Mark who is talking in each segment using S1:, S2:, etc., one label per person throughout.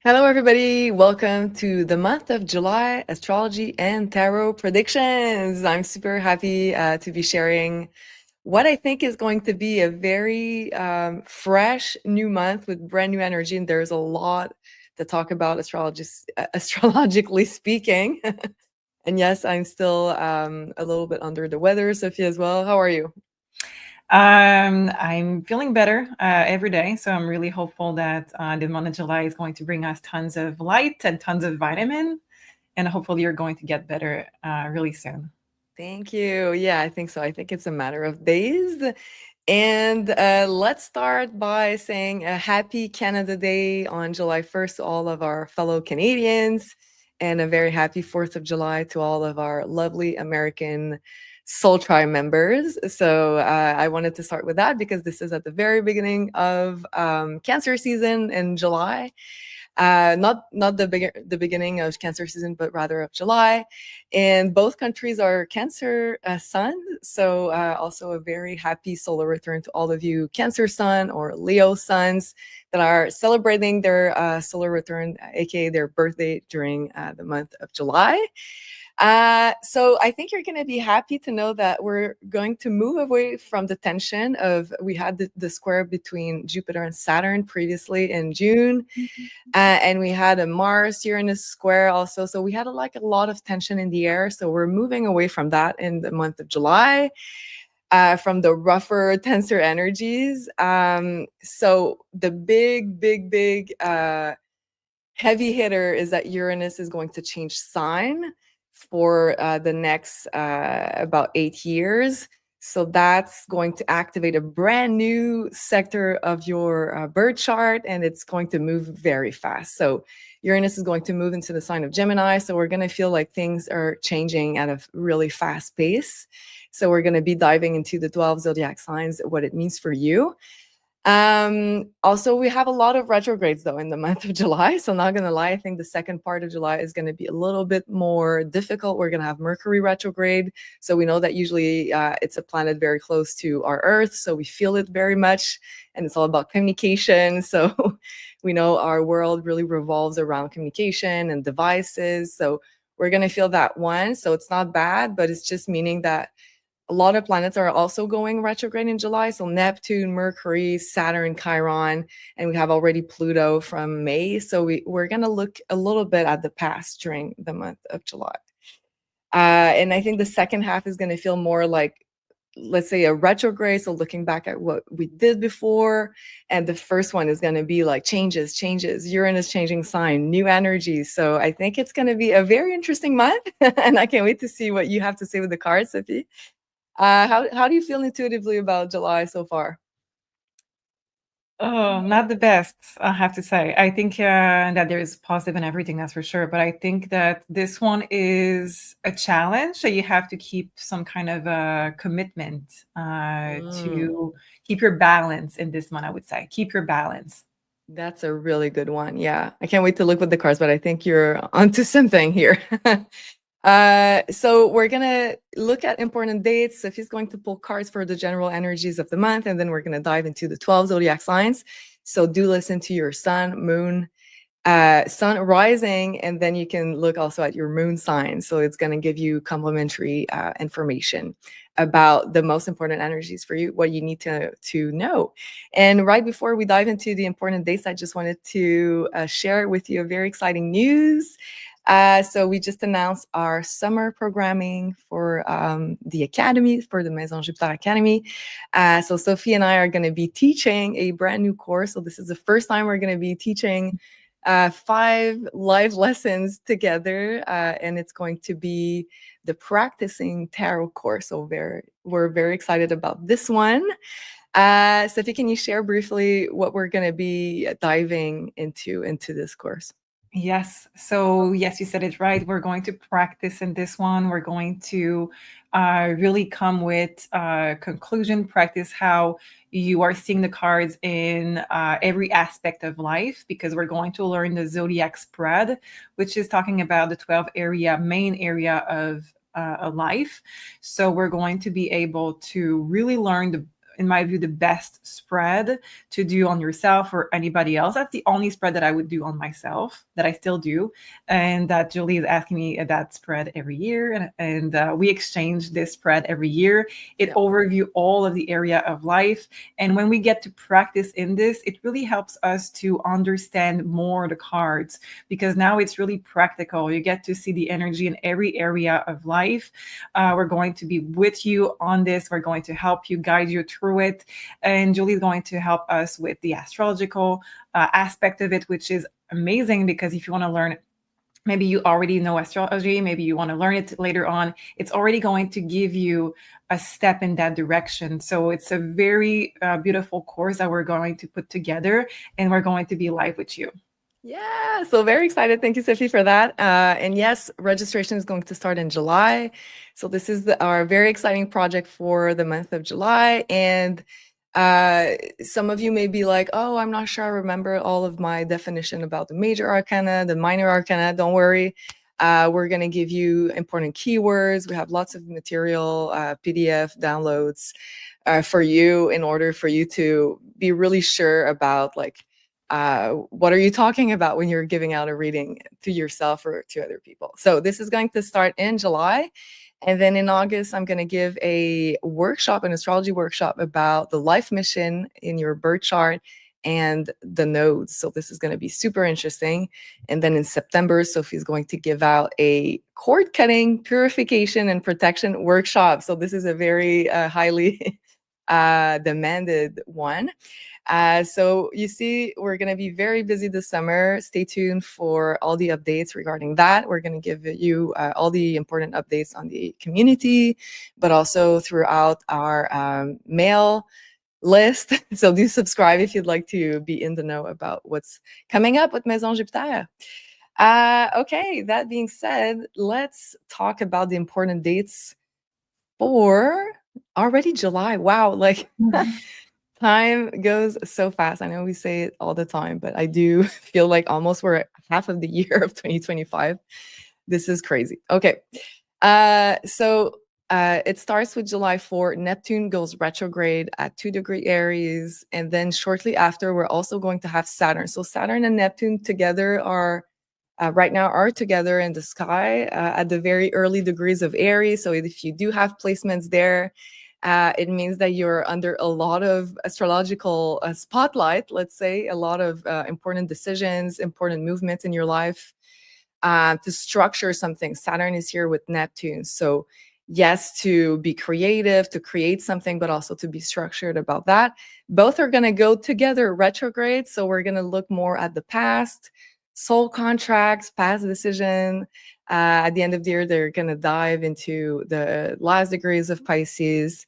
S1: Hello, everybody. Welcome to the month of July Astrology and Tarot Predictions. I'm super happy to be sharing what I think is going to be a very fresh new month with brand new energy. And there's a lot to talk about astrologically speaking. And yes, I'm still a little bit under the weather. Sophie as well. How are you?
S2: I'm feeling better every day, so I'm really hopeful that the month of July is going to bring us tons of light and tons of vitamin, and hopefully you're going to get better really soon.
S1: Thank you. Yeah, I think so. I think it's a matter of days. And let's start by saying a happy Canada Day on July 1st to all of our fellow Canadians, and a very happy 4th of July to all of our lovely American Soul Tribe members. So I wanted to start with that because this is at the very beginning of Cancer season in July. Not the beginning of Cancer season, but rather of July. And both countries are Cancer sun. So also a very happy solar return to all of you Cancer sun or Leo suns that are celebrating their solar return, aka their birthday during the month of July. So I think you're going to be happy to know that we're going to move away from the tension of we had the square between Jupiter and Saturn previously in June, and we had a Mars Uranus square also. So we had a lot of tension in the air. So we're moving away from that in the month of July, from the rougher, tenser energies. So the big heavy hitter is that Uranus is going to change sign for the next about 8 years. So that's going to activate a brand new sector of your birth chart, and it's going to move very fast. So Uranus is going to move into the sign of Gemini. So we're going to feel like things are changing at a really fast pace. So we're going to be diving into the 12 zodiac signs, what it means for you. Also, we have a lot of retrogrades though in the month of July. So not gonna lie, I think the second part of July is gonna be a little bit more difficult. We're gonna have Mercury retrograde. So we know that usually it's a planet very close to our Earth. So we feel it very much, and it's all about communication. So we know our world really revolves around communication and devices. So we're gonna feel that one. So it's not bad, but it's just meaning that a lot of planets are also going retrograde in July. So Neptune, Mercury, Saturn, Chiron, and we have already Pluto from May. So we're going to look a little bit at the past during the month of July. And I think the second half is going to feel more like, let's say, a retrograde. So looking back at what we did before. And the first one is going to be like changes, Uranus changing sign, new energy. So I think it's going to be a very interesting month. And I can't wait to see what you have to say with the cards, Sophie. How do you feel intuitively about July so far?
S2: Oh, not the best, I have to say. I think that there is positive in everything, that's for sure. But I think that this one is a challenge. So you have to keep some kind of a commitment to keep your balance in this month, I would say. Keep your balance.
S1: That's a really good one. Yeah, I can't wait to look with the cards, but I think you're onto something here. So we're gonna look at important dates. Sophie's going to pull cards for the general energies of the month, and then we're gonna dive into the 12 zodiac signs. So do listen to your sun, moon, sun rising, and then you can look also at your moon sign. So it's gonna give you complementary information about the most important energies for you, what you need to know. And right before we dive into the important dates, I just wanted to share with you a very exciting news. So we just announced our summer programming for the Academy, for the Maison Jupiter Academy. So Sophie and I are going to be teaching a brand new course. So this is the first time we're going to be teaching 5 live lessons together, and it's going to be the Practicing Tarot course. So we're very excited about this one. Sophie, can you share briefly what we're going to be diving into this course?
S2: Yes. So, yes, you said it right. We're going to practice in this one. We're going to really come with conclusion, practice how you are seeing the cards in every aspect of life, because we're going to learn the zodiac spread, which is talking about the 12 main area of life. So we're going to be able to really learn in my view, the best spread to do on yourself or anybody else. That's the only spread that I would do on myself, that I still do, and that Julie is asking me that spread every year, and we exchange this spread every year. It overview all of the area of life, and when we get to practice in this, it really helps us to understand more the cards, because now it's really practical. You get to see the energy in every area of life. We're going to be with you on this. We're going to help you, guide you through it. And Julie's going to help us with the astrological aspect of it, which is amazing, because if you want to learn, maybe you already know astrology, maybe you want to learn it later on, it's already going to give you a step in that direction. So it's a very beautiful course that we're going to put together, and we're going to be live with you.
S1: Yeah, so very excited. Thank you, Sophie, for that. And yes, registration is going to start in July. So this is our very exciting project for the month of July. And some of you may be like, oh, I'm not sure I remember all of my definition about the major arcana, the minor arcana. Don't worry. We're going to give you important keywords. We have lots of material, PDF downloads for you, in order for you to be really sure about, like, what are you talking about when you're giving out a reading to yourself or to other people. So this is going to start in July. And then in August, I'm going to give a workshop, an astrology workshop, about the life mission in your birth chart and the nodes. So this is going to be super interesting. And then in September, Sophie's going to give out a cord cutting, purification, and protection workshop. So this is a very highly demanded one. So you see, we're going to be very busy this summer. Stay tuned for all the updates regarding that. We're going to give you all the important updates on the community, but also throughout our mail list. So do subscribe if you'd like to be in the know about what's coming up with Maison Jupiter. Okay, that being said, let's talk about the important dates for already July. Wow, like time goes so fast. I know we say it all the time, but I do feel like almost we're at half of the year of 2025. This is crazy. Okay. So it starts with July 4. Neptune goes retrograde at 2° Aries. And then shortly after, we're also going to have Saturn. So Saturn and Neptune together are right now are together in the sky at the very early degrees of Aries. So if you do have placements there, it means that you're under a lot of astrological spotlight, let's say, a lot of important decisions, important movements in your life to structure something. Saturn is here with Neptune. So yes, to be creative, to create something, but also to be structured about that. Both are going to go together retrograde. So we're going to look more at the past, soul contracts, past decision. At the end of the year, they're going to dive into the last degrees of Pisces.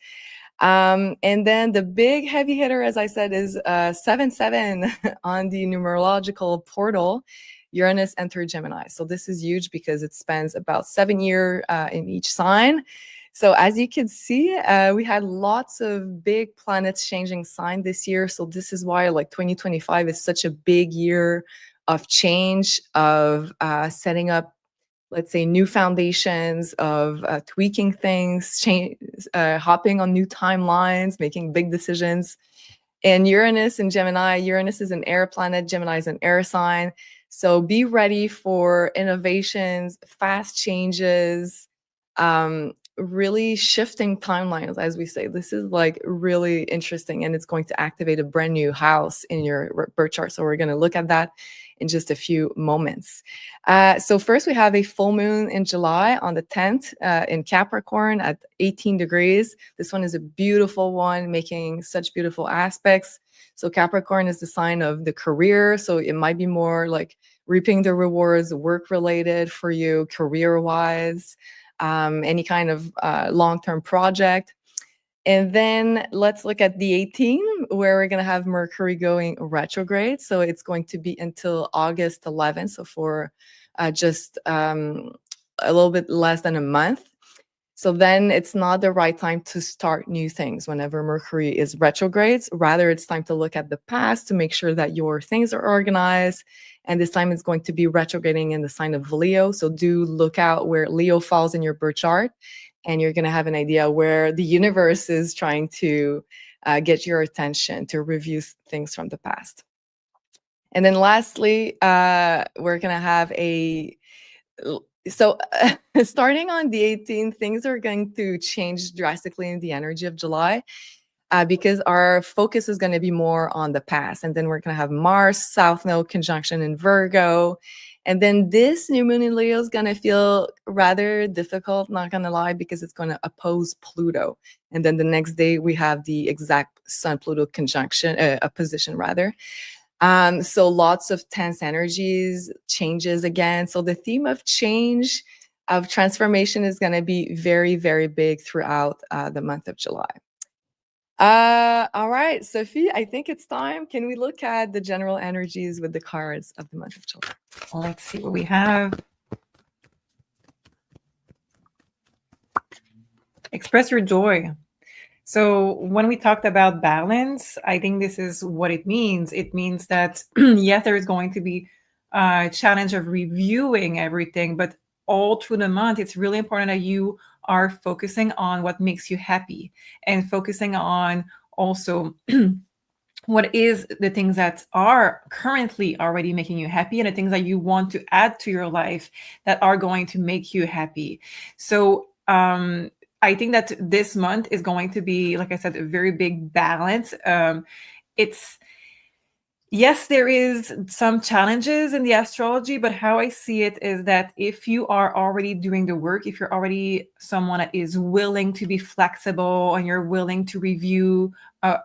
S1: And then the big heavy hitter, as I said, is 7-7 on the numerological portal. Uranus entered Gemini. So this is huge because it spans about 7 years in each sign. So as you can see, we had lots of big planets changing sign this year. So this is why, like, 2025 is such a big year of change, of setting up, let's say, new foundations, of tweaking things, hopping on new timelines, making big decisions. And Uranus in Gemini, Uranus is an air planet, Gemini is an air sign. So be ready for innovations, fast changes, really shifting timelines, as we say. This is like really interesting, and it's going to activate a brand new house in your birth chart. So we're going to look at that in just a few moments. So first we have a full moon in July on the 10th in Capricorn at 18 degrees. This one is a beautiful one, making such beautiful aspects. So Capricorn is the sign of the career. So it might be more like reaping the rewards, work-related for you, career-wise, any kind of long-term project. And then let's look at the 18th, where we're going to have Mercury going retrograde. So it's going to be until August 11th. So for just a little bit less than a month. So then it's not the right time to start new things whenever Mercury is retrograde. Rather, it's time to look at the past to make sure that your things are organized. And this time it's going to be retrograding in the sign of Leo. So do look out where Leo falls in your birth chart. And you're going to have an idea where the universe is trying to get your attention, to review things from the past. And then lastly, we're going to have starting on the 18th, things are going to change drastically in the energy of July. Because our focus is going to be more on the past. And then we're going to have Mars South Node conjunction in Virgo. And then this new moon in Leo is going to feel rather difficult, not going to lie, because it's going to oppose Pluto. And then the next day we have the exact Sun-Pluto conjunction, opposition rather. So lots of tense energies, changes again. So the theme of change, of transformation is going to be very, very big throughout the month of July. All right, Sophie, I think it's time. Can we look at the general energies with the cards of the month of July?
S2: Let's see what we have. Express your joy. So when we talked about balance, I think this is what it means. It means that, yes, there is going to be a challenge of reviewing everything, but all through the month, it's really important that you are focusing on what makes you happy and focusing on also what is the things that are currently already making you happy and the things that you want to add to your life that are going to make you happy. So I think that this month is going to be, like I said, a very big balance. Yes, there is some challenges in the astrology, but how I see it is that if you are already doing the work, if you're already someone that is willing to be flexible and you're willing to review,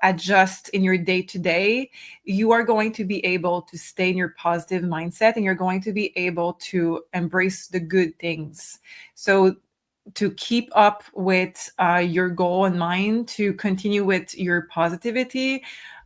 S2: adjust in your day-to-day, you are going to be able to stay in your positive mindset and you're going to be able to embrace the good things. So to keep up with your goal in mind, to continue with your positivity.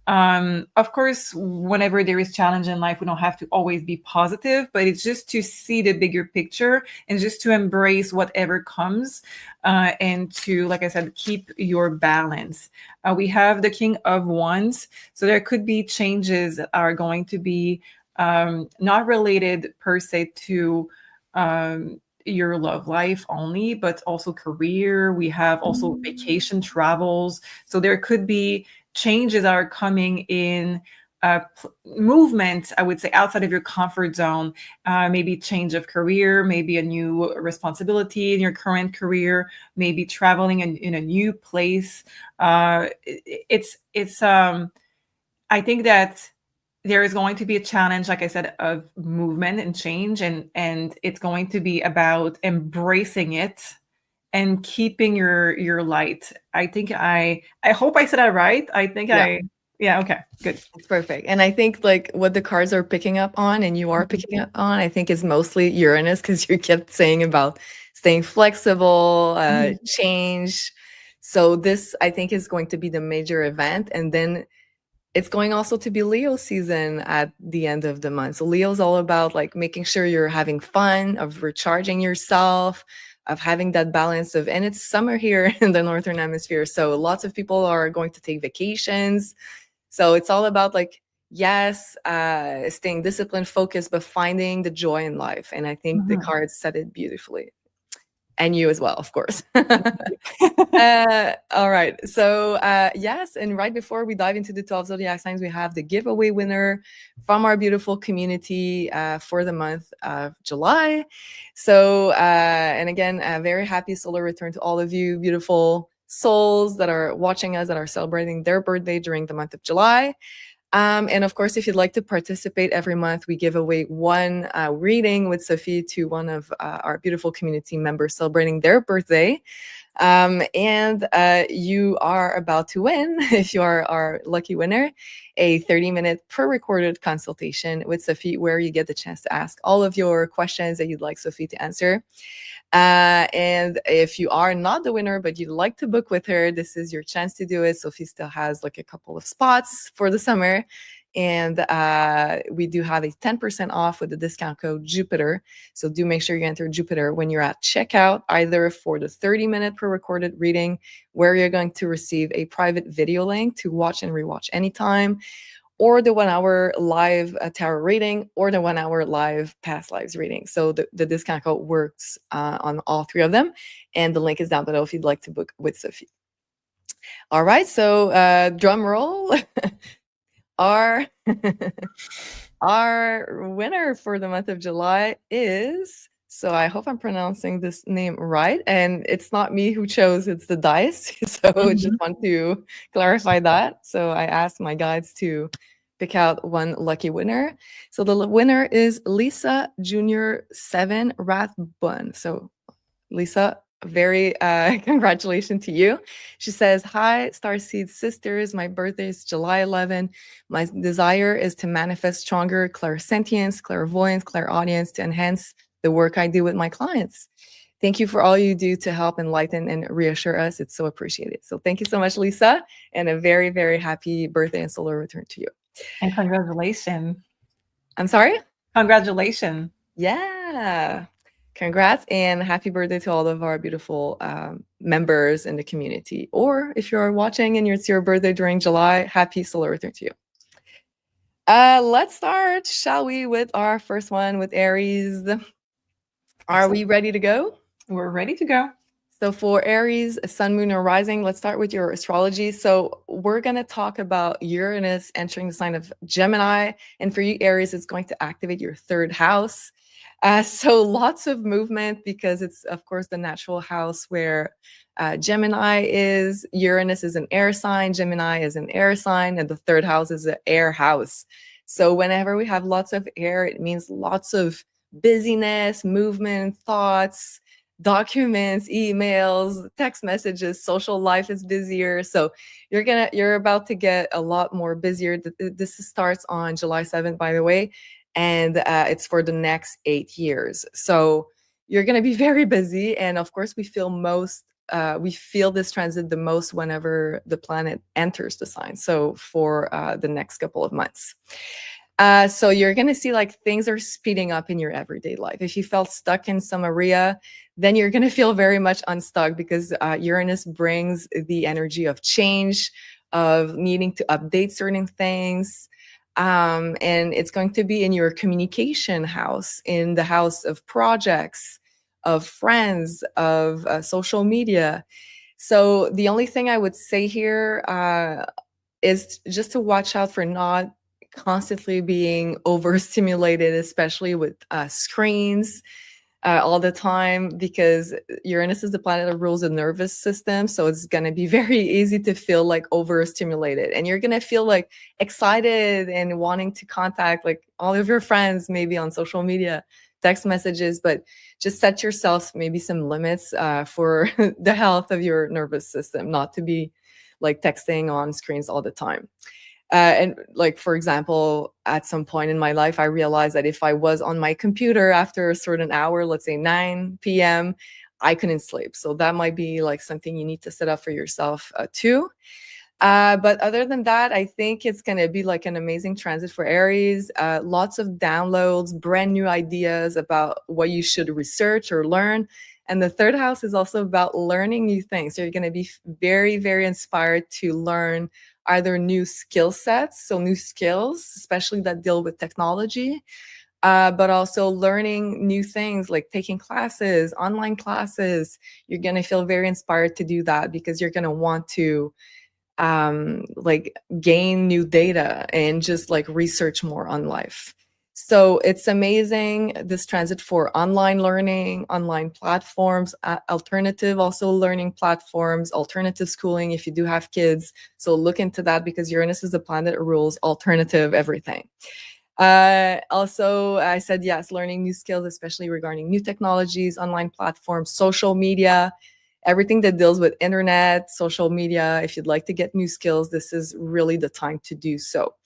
S2: Of course, whenever there is challenge in life, we don't have to always be positive, but it's just to see the bigger picture and just to embrace whatever comes and to, like I said, keep your balance. We have the King of Wands. So there could be changes that are going to be not related per se to your love life only, but also career. We have also vacation travels. So there could be changes that are coming in movement, I would say, outside of your comfort zone, maybe change of career, maybe a new responsibility in your current career, maybe traveling in a new place. I think that there is going to be a challenge, like I said, of movement and change, and it's going to be about embracing it and keeping your light. I think I hope I said that right. I think okay, good.
S1: It's perfect. And I think like what the cards are picking up on and you are picking up on, I think is mostly Uranus, because you kept saying about staying flexible, change. So this, I think, is going to be the major event. And then it's going also to be Leo season at the end of the month. So Leo's all about like making sure you're having fun, of recharging yourself, of having that balance of, and it's summer here in the Northern Hemisphere. So lots of people are going to take vacations. So it's all about like, yes, staying disciplined, focused, but finding the joy in life. And I think the cards said it beautifully. And you as well, of course. All right. So yes, and right before we dive into the 12 zodiac signs, we have the giveaway winner from our beautiful community for the month of July. So, and again, a very happy solar return to all of you beautiful souls that are watching us, that are celebrating their birthday during the month of July. And of course, if you'd like to participate every month, we give away one reading with Sophie to one of our beautiful community members celebrating their birthday. And you are about to win, if you are our lucky winner, a 30-minute pre-recorded consultation with Sophie, where you get the chance to ask all of your questions that you'd like Sophie to answer. And if you are not the winner, but you'd like to book with her, this is your chance to do it. Sophie still has like a couple of spots for the summer. And we do have a 10% off with the discount code Jupiter. So do make sure you enter Jupiter when you're at checkout, either for the 30-minute pre-recorded reading, where you're going to receive a private video link to watch and rewatch anytime, or the 1-hour live tarot reading, or the 1-hour live past lives reading. So the discount code works on all three of them. And the link is down below if you'd like to book with Sophie. All right, so drum roll. Our our winner for the month of July is, so I hope I'm pronouncing this name right, and it's not me who chose, it's the dice. So just want to clarify that. So I asked my guides to pick out one lucky winner. So the winner is Lisa Junior 7 Rathbun. So Lisa, very congratulations to you. She says, hi, Starseed sisters. My birthday is July 11. My desire is to manifest stronger clairsentience, clairvoyance, clairaudience to enhance the work I do with my clients. Thank you for all you do to help enlighten and reassure us. It's so appreciated. So thank you so much, Lisa, and a very, very happy birthday and solar return to you.
S2: And congratulations.
S1: I'm sorry?
S2: Congratulations.
S1: Yeah. Congrats and happy birthday to all of our beautiful members in the community. Or if you're watching and it's your birthday during July, happy solar return to you. Let's start, shall we, with our first one with Aries. Are we ready to go?
S2: We're ready to go.
S1: So for Aries, sun, moon, or rising, let's start with your astrology. So we're going to talk about Uranus entering the sign of Gemini. And for you, Aries, it's going to activate your third house. So lots of movement because it's, of course, the natural house where Gemini is. Uranus is an air sign. Gemini is an air sign. And the third house is an air house. So whenever we have lots of air, it means lots of busyness, movement, thoughts, documents, emails, text messages, social life is busier. So you're about to get a lot more busier. This starts on July 7th, by the way, and it's for the next 8 years. So you're going to be very busy. And of course, we feel this transit the most whenever the planet enters the sign. So for the next couple of months. So you're going to see like things are speeding up in your everyday life. If you felt stuck in some area, then you're going to feel very much unstuck because Uranus brings the energy of change, of needing to update certain things. And it's going to be in your communication house, in the house of projects, of friends, of social media. So the only thing I would say here is just to watch out for not constantly being overstimulated, especially with screens all the time, because Uranus is the planet that rules the nervous system. So it's going to be very easy to feel like overstimulated, and you're going to feel like excited and wanting to contact like all of your friends, maybe on social media, text messages, but just set yourself maybe some limits for the health of your nervous system, not to be like texting on screens all the time. And like, for example, at some point in my life, I realized that if I was on my computer after a certain hour, let's say 9 p.m., I couldn't sleep. So that might be like something you need to set up for yourself too. But other than that, I think it's going to be like an amazing transit for Aries. Lots of downloads, brand new ideas about what you should research or learn. And the third house is also about learning new things. So you're going to be very, very inspired to learn either new skill sets, so new skills, especially that deal with technology, but also learning new things like taking classes, online classes. You're going to feel very inspired to do that because you're going to want to like gain new data and just like research more on life. So it's amazing, this transit, for online learning, online platforms, alternative also learning platforms, alternative schooling if you do have kids. So look into that because Uranus is the planet that rules alternative everything. Also, I said yes, learning new skills, especially regarding new technologies, online platforms, social media, everything that deals with internet, social media. If you'd like to get new skills, this is really the time to do so.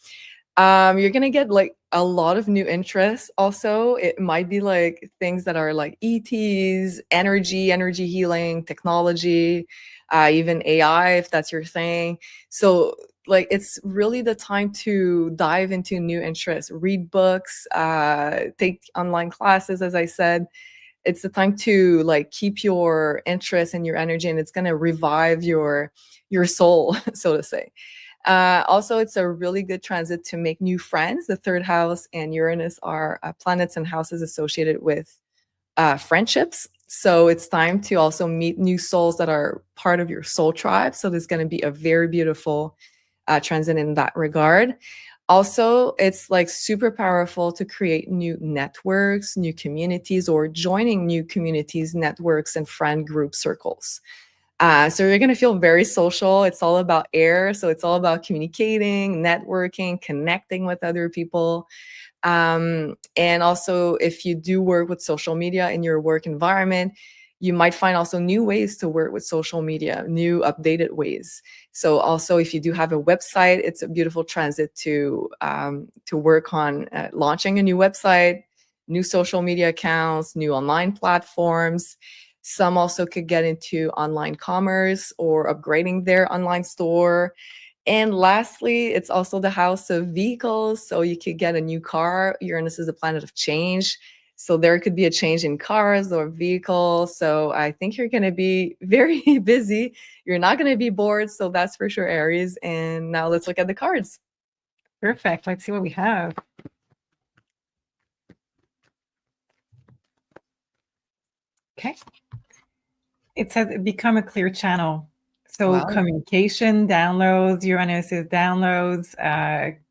S1: You're gonna get like a lot of new interests. Also, it might be like things that are like ETs, energy healing, technology, even AI, if that's your thing. So like it's really the time to dive into new interests, read books, take online classes, as I said. It's the time to like keep your interest and your energy, and it's going to revive your soul, so to say. Also, it's a really good transit to make new friends. The third house and Uranus are planets and houses associated with friendships. So it's time to also meet new souls that are part of your soul tribe. So there's going to be a very beautiful transit in that regard. Also, it's like super powerful to create new networks, new communities, or joining new communities, networks, and friend group circles. So you're going to feel very social. It's all about air. So it's all about communicating, networking, connecting with other people. And also, if you do work with social media in your work environment, you might find also new ways to work with social media, new updated ways. So also, if you do have a website, it's a beautiful transit to work on launching a new website, new social media accounts, new online platforms. Some also could get into online commerce or upgrading their online store. And lastly, it's also the house of vehicles. So you could get a new car. Uranus is a planet of change. So there could be a change in cars or vehicles. So I think you're going to be very busy. You're not going to be bored. So that's for sure, Aries. And now let's look at the cards.
S2: Perfect. Let's see what we have. Okay. It says become a clear channel. So
S1: Wow.
S2: communication, downloads, Uranus is downloads,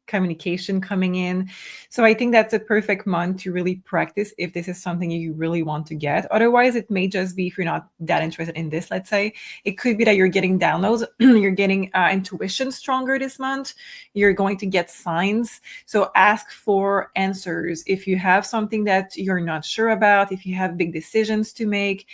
S2: communication coming in. So I think that's a perfect month to really practice if this is something you really want to get. Otherwise, it may just be if you're not that interested in this, let's say, it could be that you're getting downloads, you're getting intuition stronger this month, you're going to get signs. So ask for answers. If you have something that you're not sure about, if you have big decisions to make,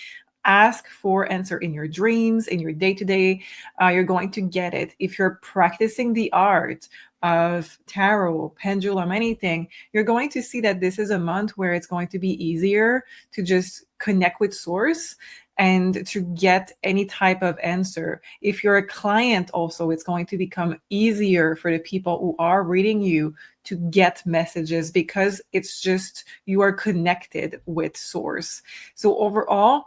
S2: ask for answer in your dreams, in your day-to-day. You're going to get it. If you're practicing the art of tarot, pendulum, anything, you're going to see that this is a month where it's going to be easier to just connect with source and to get any type of answer. If you're a client also, it's going to become easier for the people who are reading you to get messages because it's just you are connected with source. So overall,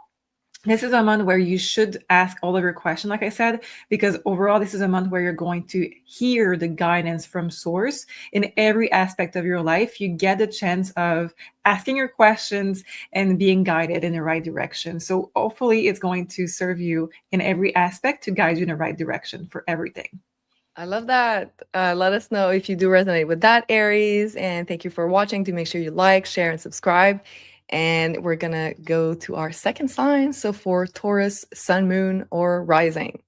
S2: this is a month where you should ask all of your questions, like I said, because overall, this is a month where you're going to hear the guidance from source in every aspect of your life. You get the chance of asking your questions and being guided in the right direction. So hopefully it's going to serve you in every aspect to guide you in the right direction for everything.
S1: I love that. Let us know if you do resonate with that, Aries. And thank you for watching. Do make sure you like, share, and subscribe. And we're going to go to our second sign. So for Taurus, Sun, Moon, or Rising.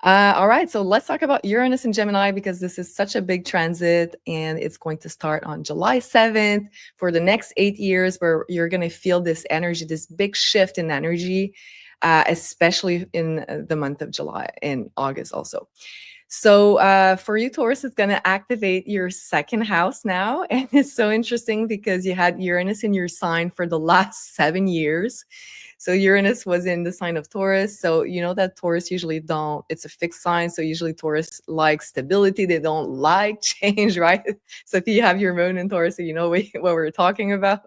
S1: All right, so let's talk about Uranus and Gemini because this is such a big transit and it's going to start on July 7th for the next 8 years where you're going to feel this energy, this big shift in energy, especially in the month of July and August also. So for you, Taurus, it's going to activate your second house now. And it's so interesting because you had Uranus in your sign for the last 7 years. So Uranus was in the sign of Taurus. So you know that Taurus usually don't, it's a fixed sign. So usually Taurus likes stability. They don't like change, right? So if you have your moon in Taurus, so you know what we're talking about.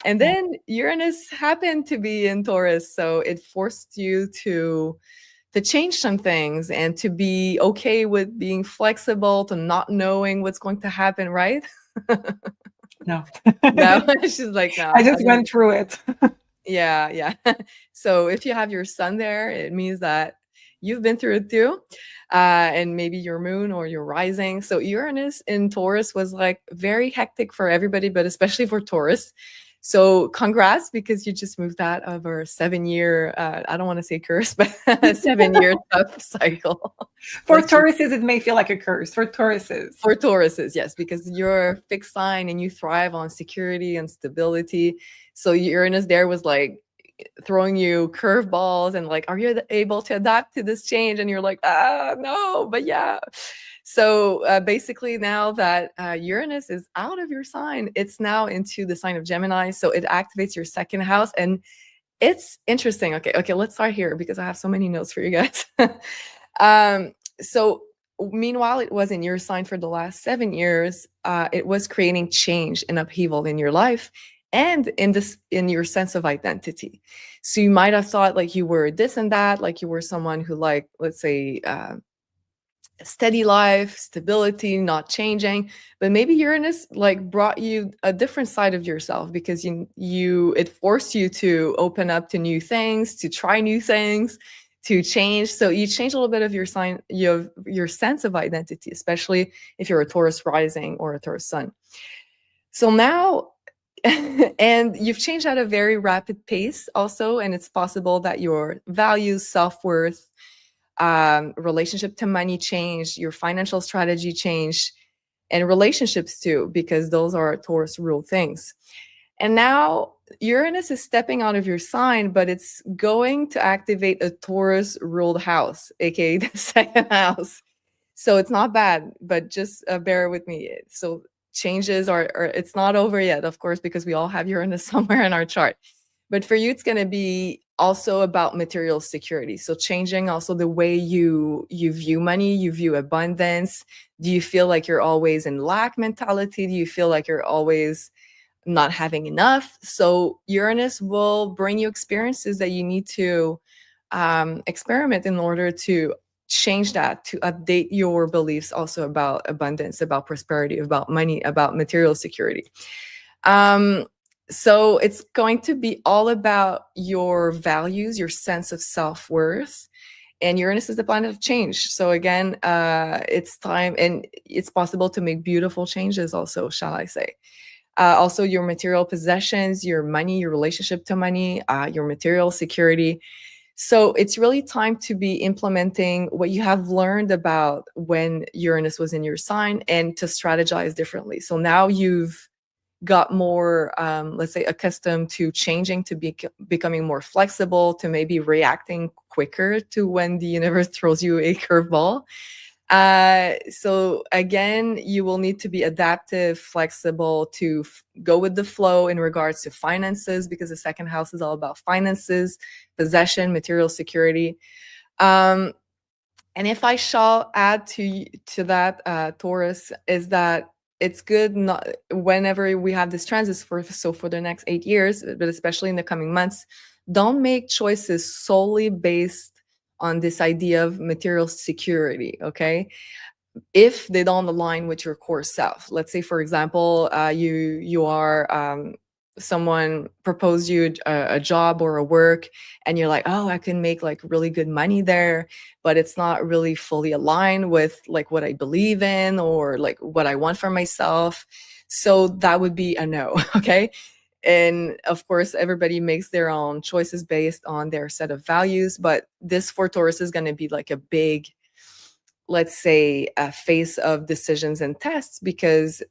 S1: And then Uranus happened to be in Taurus. So it forced you to change some things and to be okay with being flexible, to not knowing what's going to happen, right?
S2: No.
S1: No, she's like, no.
S2: I just went through it.
S1: Yeah, yeah. So if you have your sun there, it means that you've been through it too. And maybe your moon or your rising. So Uranus in Taurus was like very hectic for everybody, but especially for Taurus. So congrats because you just moved out of a 7-year, I don't want to say curse, but 7-year tough cycle.
S2: For Tauruses, it may feel like a curse. For Tauruses.
S1: For Tauruses, yes, because you're a fixed sign and you thrive on security and stability. So Uranus there was like throwing you curveballs and like, are you able to adapt to this change? And you're like, no, but yeah. So basically now that Uranus is out of your sign, it's now into the sign of Gemini. So it activates your second house. And it's interesting. Okay, let's start here because I have so many notes for you guys. So meanwhile, it was in your sign for the last 7 years. It was creating change and upheaval in your life and in your sense of identity. So you might have thought like you were this and that, like you were someone who, like, let's say, steady life, stability, not changing. But maybe Uranus like brought you a different side of yourself, because it forced you to open up to new things, to try new things, to change. So you change a little bit of your sign, your sense of identity, especially if you're a Taurus rising or a Taurus sun. So now, and you've changed at a very rapid pace also, and it's possible that your values, self-worth, relationship to money change, your financial strategy change, and relationships too, because those are Taurus ruled things. And now Uranus is stepping out of your sign, but it's going to activate a Taurus ruled house, aka the second house. So it's not bad, but just bear with me. So changes are, it's not over yet, of course, because we all have Uranus somewhere in our chart. But for you, it's going to be also about material security. So changing also the way you view money, you view abundance. Do you feel like you're always in lack mentality? Do you feel like you're always not having enough? So Uranus will bring you experiences that you need to experiment in order to change that, to update your beliefs also about abundance, about prosperity, about money, about material security. So it's going to be all about your values, your sense of self-worth. And Uranus is the planet of change. So again, it's time, and it's possible to make beautiful changes also, shall I say. Also your material possessions, your money, your relationship to money, your material security. So it's really time to be implementing what you have learned about when Uranus was in your sign, and to strategize differently. So now you've got more, let's say, accustomed to changing, to becoming more flexible, to maybe reacting quicker to when the universe throws you a curveball. So again, you will need to be adaptive, flexible, to go with the flow in regards to finances, because the second house is all about finances, possession, material security. And if I shall add to that, Taurus, is that it's good not whenever we have this transit for the next 8 years, but especially in the coming months, don't make choices solely based on this idea of material security, okay? If they don't align with your core self. Let's say, for example, you are someone proposed you a job or a work, and you're like, oh, I can make like really good money there, but it's not really fully aligned with like what I believe in or like what I want for myself. So that would be a no. Okay. And of course, everybody makes their own choices based on their set of values, but this for Taurus is going to be like a big, let's say, a phase of decisions and tests, because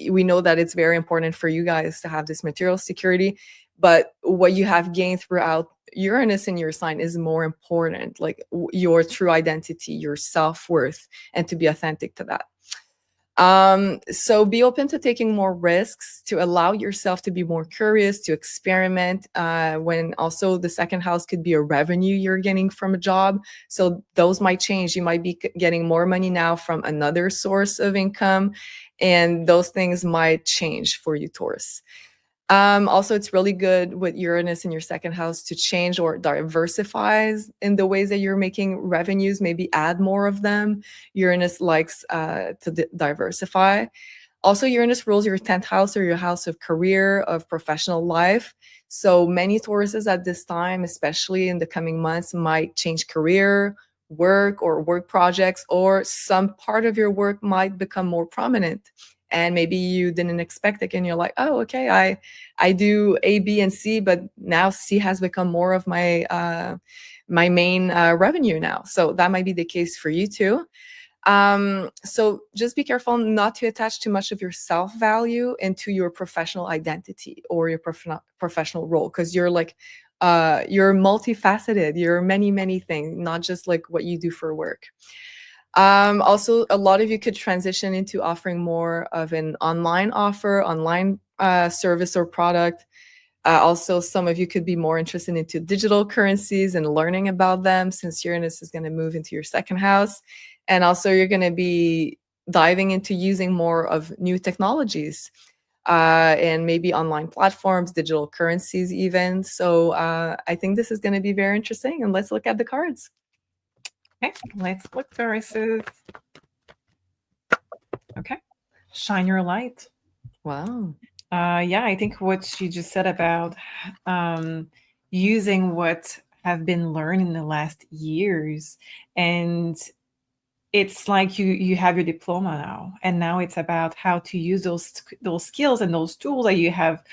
S1: we know that it's very important for you guys to have this material security, but what you have gained throughout Uranus in your sign is more important, like your true identity, your self-worth, and to be authentic to that. So be open to taking more risks, to allow yourself to be more curious, to experiment, when also the second house could be a revenue you're getting from a job. So those might change. You might be getting more money now from another source of income, and those things might change for you, Taurus. Also, it's really good with Uranus in your second house to change or diversify in the ways that you're making revenues, maybe add more of them. Uranus likes to diversify. Also, Uranus rules your 10th house, or your house of career, of professional life. So many Tauruses at this time, especially in the coming months, might change career, work, or work projects, or some part of your work might become more prominent. And maybe you didn't expect it, and you're like, oh, okay, I do A, B, and C, but now C has become more of my my main revenue now. So that might be the case for you too. So just be careful not to attach too much of your self-value into your professional identity or your professional role, because you're like, you're multifaceted, you're many things, not just like what you do for work. Also, a lot of you could transition into offering more of an online offer, online service or product. Also, some of you could be more interested into digital currencies and learning about them, since Uranus is going to move into your second house. And also, you're going to be diving into using more of new technologies, and maybe online platforms, digital currencies even. So I think this is going to be very interesting. And let's look at the cards.
S2: Okay, let's look, Tauruses. Okay, shine your light.
S1: Wow.
S2: Yeah, I think what she just said about using what have been learned in the last years, and it's like you have your diploma now, and now it's about how to use those skills and those tools that you have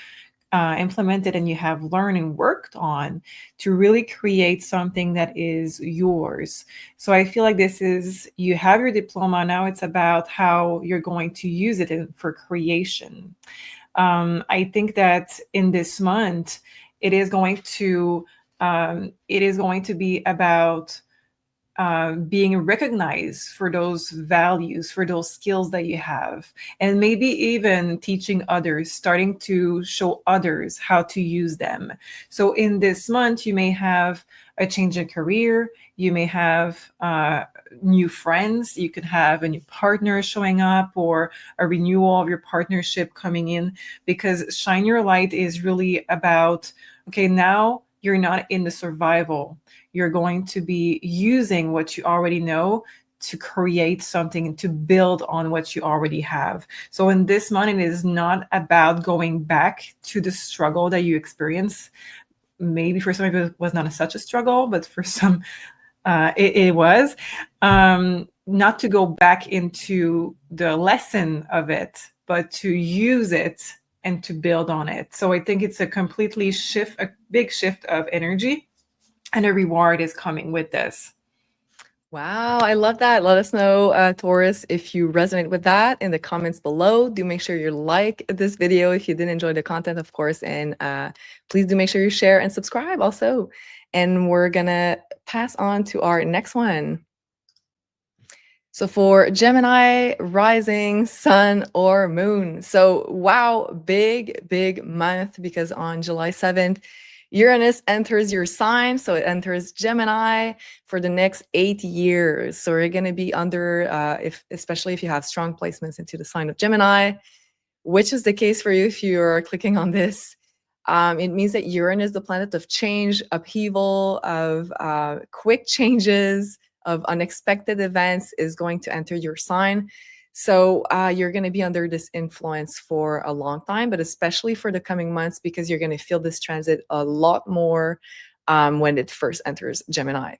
S2: implemented and you have learned and worked on to really create something that is yours. So I feel like this is, you have your diploma, now it's about how you're going to use it for creation. I think that in this month, it is going to be about being recognized for those values, for those skills that you have, and maybe even teaching others, starting to show others how to use them. So in this month, you may have a change in career, you may have new friends, you could have a new partner showing up, or a renewal of your partnership coming in, because Shine Your Light is really about, okay, now you're not in the survival. You're going to be using what you already know to create something and to build on what you already have. So in this month, it is not about going back to the struggle that you experienced. Maybe for some people it was not such a struggle, but for some it was. Not to go back into the lesson of it, but to use it and to build on it. So I think it's a big shift of energy, and a reward is coming with this.
S1: Wow, I love that. Let us know, Taurus, if you resonate with that in the comments below. Do make sure you like this video if you did enjoy the content, of course, and please do make sure you share and subscribe also. And we're gonna pass on to our next one. So for Gemini, rising, sun, or moon. So wow, big month, because on July 7th, Uranus enters your sign. So it enters Gemini for the next 8 years. So you're going to be under, especially if you have strong placements into the sign of Gemini, which is the case for you if you're clicking on this. It means that Uranus, the planet of change, upheaval, of quick changes, of unexpected events, is going to enter your sign. So you're going to be under this influence for a long time, but especially for the coming months, because you're going to feel this transit a lot more when it first enters Gemini.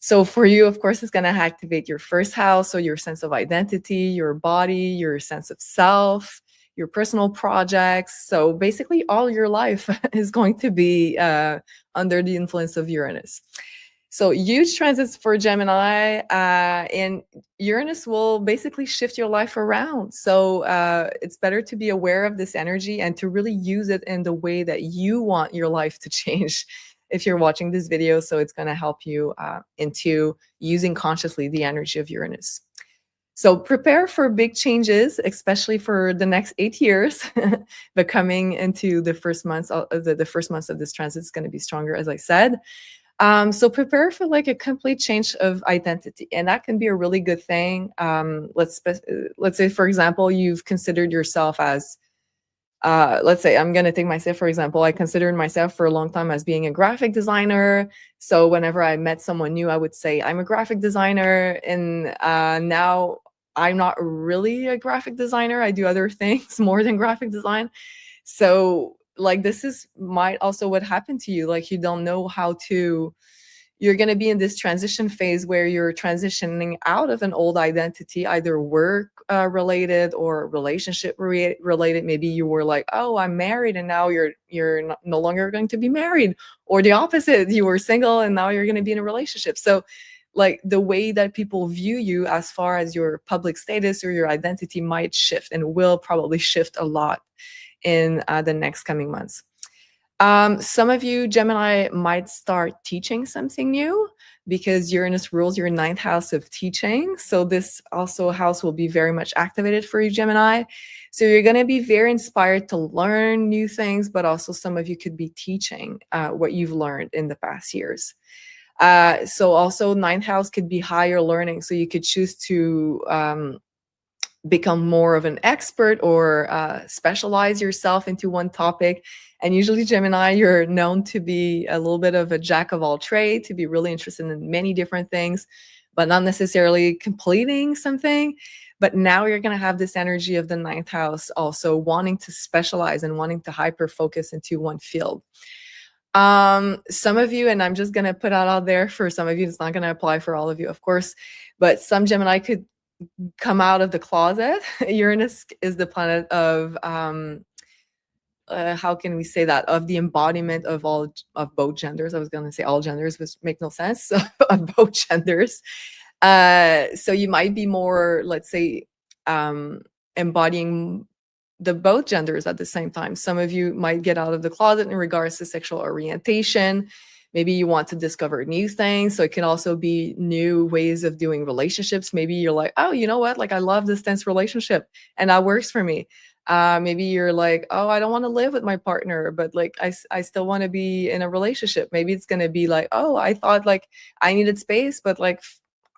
S1: So for you, of course, it's going to activate your first house, so your sense of identity, your body, your sense of self, your personal projects. So basically all your life is going to be under the influence of Uranus. So huge transits for Gemini, and Uranus will basically shift your life around. So it's better to be aware of this energy and to really use it in the way that you want your life to change if you're watching this video. So it's going to help you into using consciously the energy of Uranus. So prepare for big changes, especially for the next 8 years. But coming into the first months, the first months of this transit is going to be stronger, as I said. So prepare for like a complete change of identity, and that can be a really good thing. Let's say, for example, you've considered yourself as, let's say I'm going to take myself, for example. I considered myself for a long time as being a graphic designer. So whenever I met someone new, I would say I'm a graphic designer. And now I'm not really a graphic designer. I do other things more than graphic design. So like this might also what happened to you. Like you don't know how to, you're going to be in this transition phase where you're transitioning out of an old identity, either work related or relationship related. Maybe you were like, oh, I'm married, and now you're no longer going to be married, or the opposite, you were single and now you're going to be in a relationship. So like the way that people view you as far as your public status or your identity might shift, and will probably shift a lot in the next coming months. Some of you, Gemini, might start teaching something new, because Uranus rules your 9th house of teaching. So this also house will be very much activated for you, Gemini. So you're going to be very inspired to learn new things, but also some of you could be teaching what you've learned in the past years. So also 9th house could be higher learning. So you could choose to become more of an expert, or specialize yourself into one topic. And usually Gemini, you're known to be a little bit of a jack of all trades, to be really interested in many different things. but not necessarily completing something. But now you're going to have this energy of the ninth house also wanting to specialize and wanting to hyper focus into one field. Some of you, and I'm just going to put out there for some of you, it's not going to apply for all of you, of course, but some Gemini could come out of the closet. Uranus is the planet of, how can we say that, of the embodiment of both genders. I was going to say all genders, which make no sense. So of both genders. So you might be more, let's say, embodying the both genders at the same time. Some of you might get out of the closet in regards to sexual orientation. Maybe you want to discover new things. So it can also be new ways of doing relationships. Maybe you're like, oh, you know what? Like, I love this tense relationship and that works for me. Maybe you're like, oh, I don't want to live with my partner, but like, I still want to be in a relationship. Maybe it's going to be like, oh, I thought like I needed space, but like,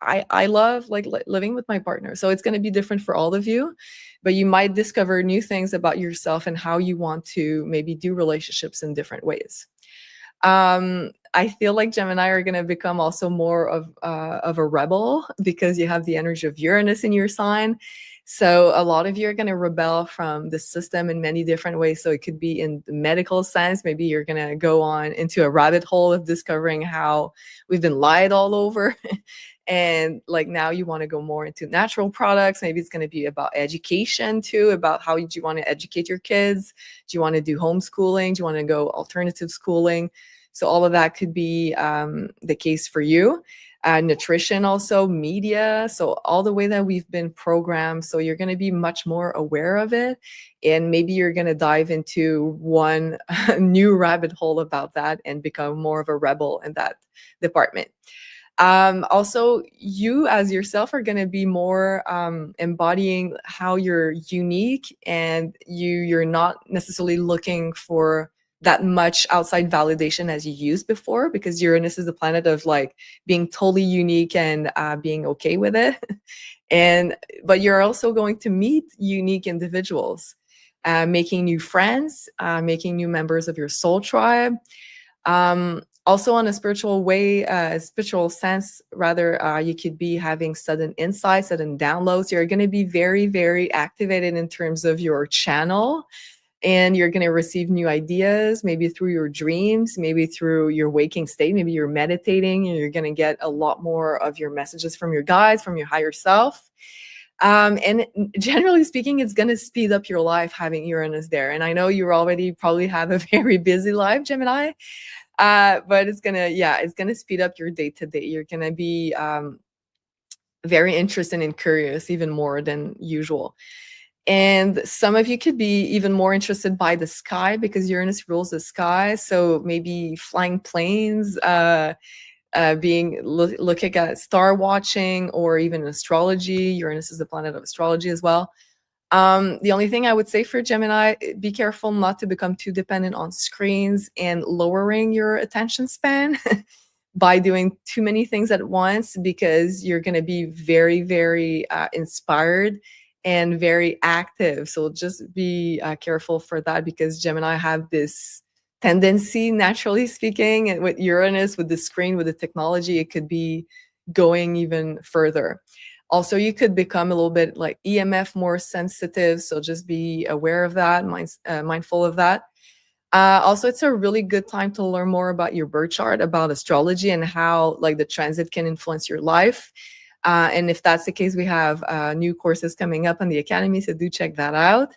S1: I love like living with my partner. So it's going to be different for all of you, but you might discover new things about yourself and how you want to maybe do relationships in different ways. I feel like Gemini are going to become also more of a rebel because you have the energy of Uranus in your sign. So a lot of you are going to rebel from the system in many different ways. So it could be in the medical sense. Maybe you're going to go on into a rabbit hole of discovering how we've been lied all over. And like now you want to go more into natural products. Maybe it's going to be about education too, about how do you want to educate your kids? Do you want to do homeschooling? Do you want to go alternative schooling? So all of that could be the case for you. Nutrition also, media, so all the way that we've been programmed. So you're going to be much more aware of it. And maybe you're going to dive into one new rabbit hole about that and become more of a rebel in that department. Also, you as yourself are going to be more embodying how you're unique, and you're not necessarily looking for that much outside validation as you used before, because Uranus is the planet of like being totally unique and being okay with it. But you're also going to meet unique individuals, making new friends, making new members of your soul tribe. Also on a spiritual way, spiritual sense, rather, you could be having sudden insights, sudden downloads. You're going to be very, very activated in terms of your channel, and you're going to receive new ideas, maybe through your dreams, maybe through your waking state. Maybe you're meditating and you're going to get a lot more of your messages from your guides, from your higher self. And generally speaking, it's going to speed up your life having Uranus there. And I know you already probably have a very busy life, Gemini. But it's gonna speed up your day to day. You're gonna be very interested and curious, even more than usual. And some of you could be even more interested by the sky because Uranus rules the sky. So maybe flying planes, looking at star watching, or even astrology. Uranus is the planet of astrology as well. The only thing I would say for Gemini, be careful not to become too dependent on screens and lowering your attention span by doing too many things at once, because you're going to be very, very inspired and very active. So just be careful for that, because Gemini have this tendency, naturally speaking, and with Uranus, with the screen, with the technology, it could be going even further. Also, you could become a little bit like EMF more sensitive, so just be aware of that, mindful of that. Also, it's a really good time to learn more about your birth chart, about astrology, and how like the transit can influence your life. And if that's the case, we have new courses coming up on the Academy, so do check that out.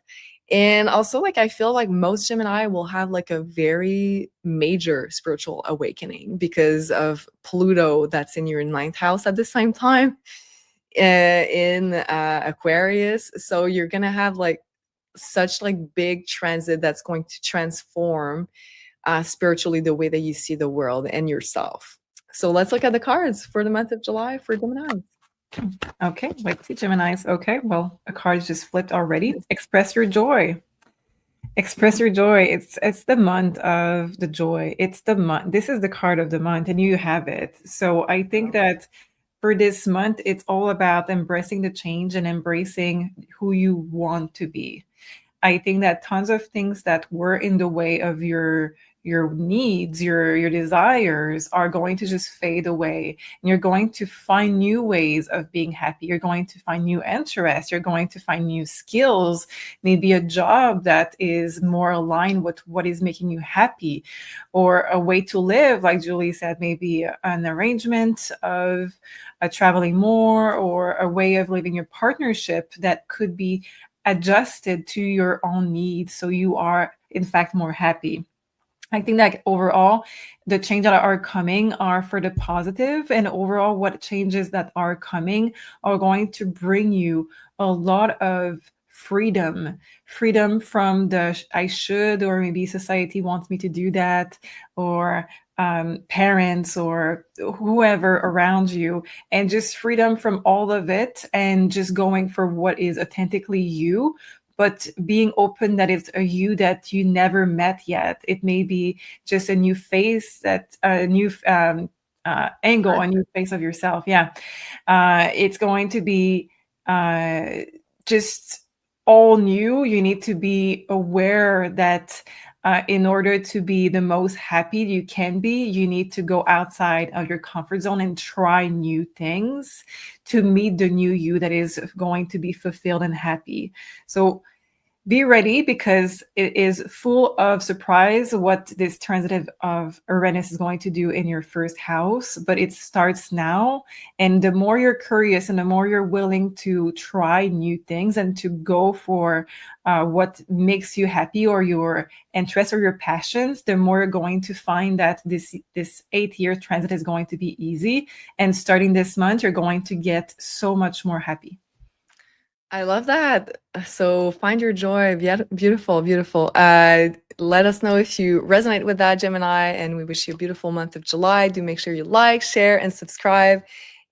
S1: And also, like, I feel like most Gemini will have like a very major spiritual awakening because of Pluto that's in your ninth house at the same time. In Aquarius. So you're gonna have like such like big transit that's going to transform spiritually the way that you see the world and yourself. So let's look at the cards for the month of July for Gemini.
S2: Okay, let's see, Geminis. Okay, well, a card just flipped already. Express your joy. Express your joy. It's the month of the joy. It's the month. This is the card of the month, and you have it. So I think that for this month, it's all about embracing the change and embracing who you want to be. I think that tons of things that were in the way of your needs, your desires are going to just fade away. And you're going to find new ways of being happy. You're going to find new interests. You're going to find new skills, maybe a job that is more aligned with what is making you happy, or a way to live, like Julie said, maybe an arrangement of traveling more, or a way of living your partnership that could be adjusted to your own needs, so you are in fact more happy. I think that overall, the changes that are coming are for the positive, and overall, what changes that are coming are going to bring you a lot of freedom from the I should, or maybe society wants me to do that, or parents or whoever around you, and just freedom from all of it, and just going for what is authentically you, but being open that it's a you that you never met yet. It may be just a new face, that a new angle, a new face of yourself. Yeah. It's going to be just all new. You need to be aware that in order to be the most happy you can be, you need to go outside of your comfort zone and try new things to meet the new you that is going to be fulfilled and happy. So be ready, because it is full of surprise what this transit of Uranus is going to do in your first house, but it starts now. And the more you're curious and the more you're willing to try new things and to go for what makes you happy, or your interests or your passions, the more you're going to find that this 8-year transit is going to be easy. And starting this month, you're going to get so much more happy.
S1: I love that. So find your joy. Beautiful, beautiful. Let us know if you resonate with that, Gemini, and we wish you a beautiful month of July. Do make sure you like, share, and subscribe.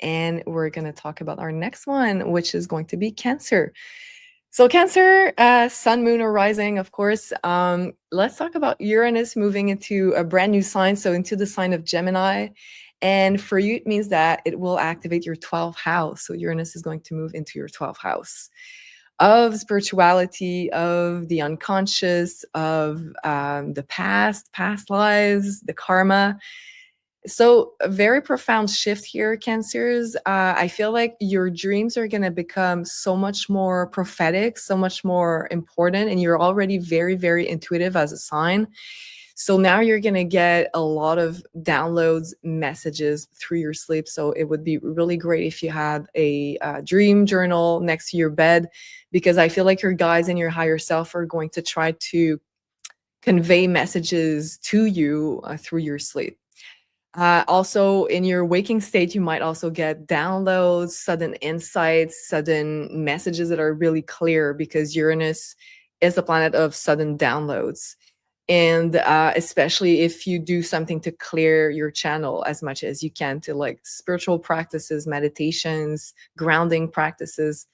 S1: And we're going to talk about our next one, which is going to be Cancer. So Cancer, sun, moon, or rising, of course. Let's talk about Uranus moving into a brand new sign, so into the sign of Gemini. And for you, it means that it will activate your 12th house. So Uranus is going to move into your 12th house of spirituality, of the unconscious, of the past lives, the karma. So a very profound shift here, Cancers. I feel like your dreams are going to become so much more prophetic, so much more important, and you're already very, very intuitive as a sign. So now you're going to get a lot of downloads, messages through your sleep. So it would be really great if you had a dream journal next to your bed, because I feel like your guides and your higher self are going to try to convey messages to you through your sleep. Also, in your waking state, you might also get downloads, sudden insights, sudden messages that are really clear, because Uranus is a planet of sudden downloads. And especially if you do something to clear your channel as much as you can, to like spiritual practices, meditations, grounding practices,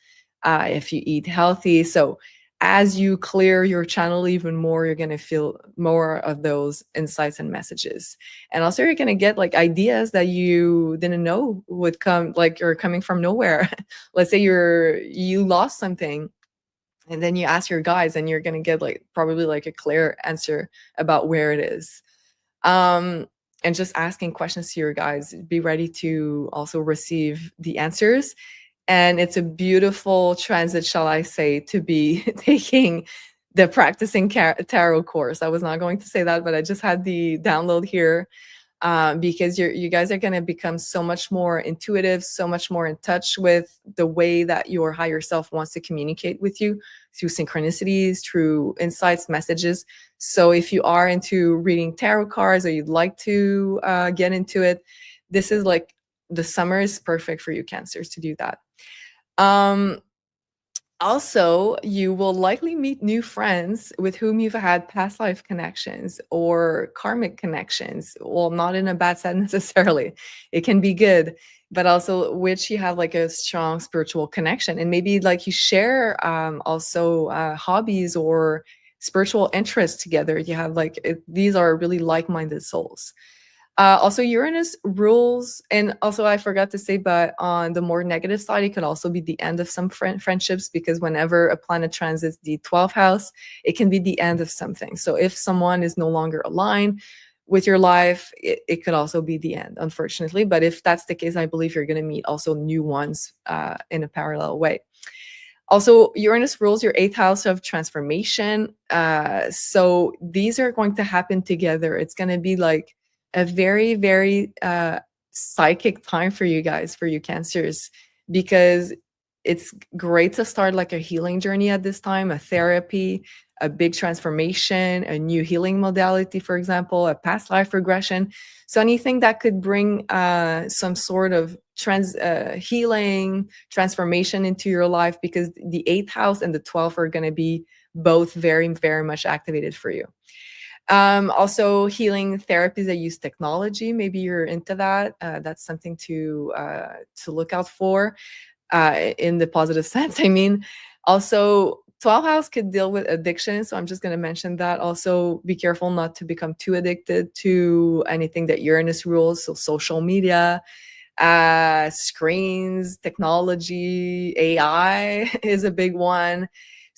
S1: if you eat healthy. So as you clear your channel even more, you're going to feel more of those insights and messages. And also you're going to get like ideas that you didn't know would come, like you're coming from nowhere. Let's say you lost something, and then you ask your guides, and you're going to get like probably like a clear answer about where it is. And just asking questions to your guides, be ready to also receive the answers. And it's a beautiful transit, shall I say, to be taking the practicing tarot course. I was not going to say that, but I just had the download here, because you guys are going to become so much more intuitive, so much more in touch with the way that your higher self wants to communicate with you, through synchronicities, through insights, messages. So if you are into reading tarot cards, or you'd like to get into it, this is like, the summer is perfect for you, Cancers, to do that. Also, you will likely meet new friends with whom you've had past life connections or karmic connections. Well, not in a bad sense necessarily. It can be good, but also which you have like a strong spiritual connection. And maybe like you share also hobbies or spiritual interests together. You have like, these are really like-minded souls. Also, Uranus rules, and also I forgot to say, but on the more negative side, it could also be the end of some friendships, because whenever a planet transits the 12th house, it can be the end of something. So if someone is no longer aligned with your life, it could also be the end, unfortunately. But if that's the case, I believe you're going to meet also new ones in a parallel way. Also, Uranus rules your 8th house of transformation. So these are going to happen together. It's going to be like a very, very psychic time for you guys, for you Cancers, because it's great to start like a healing journey at this time, a therapy, a big transformation, a new healing modality, for example, a past life regression. So anything that could bring some sort of healing, transformation into your life, because the 8th house and the 12th are going to be both very, very much activated for you. Also, healing therapies that use technology. Maybe you're into that. That's something to look out for in the positive sense. I mean, also 12th house could deal with addiction, so I'm just going to mention that. Also, be careful not to become too addicted to anything that Uranus rules, so social media, screens, technology, AI is a big one.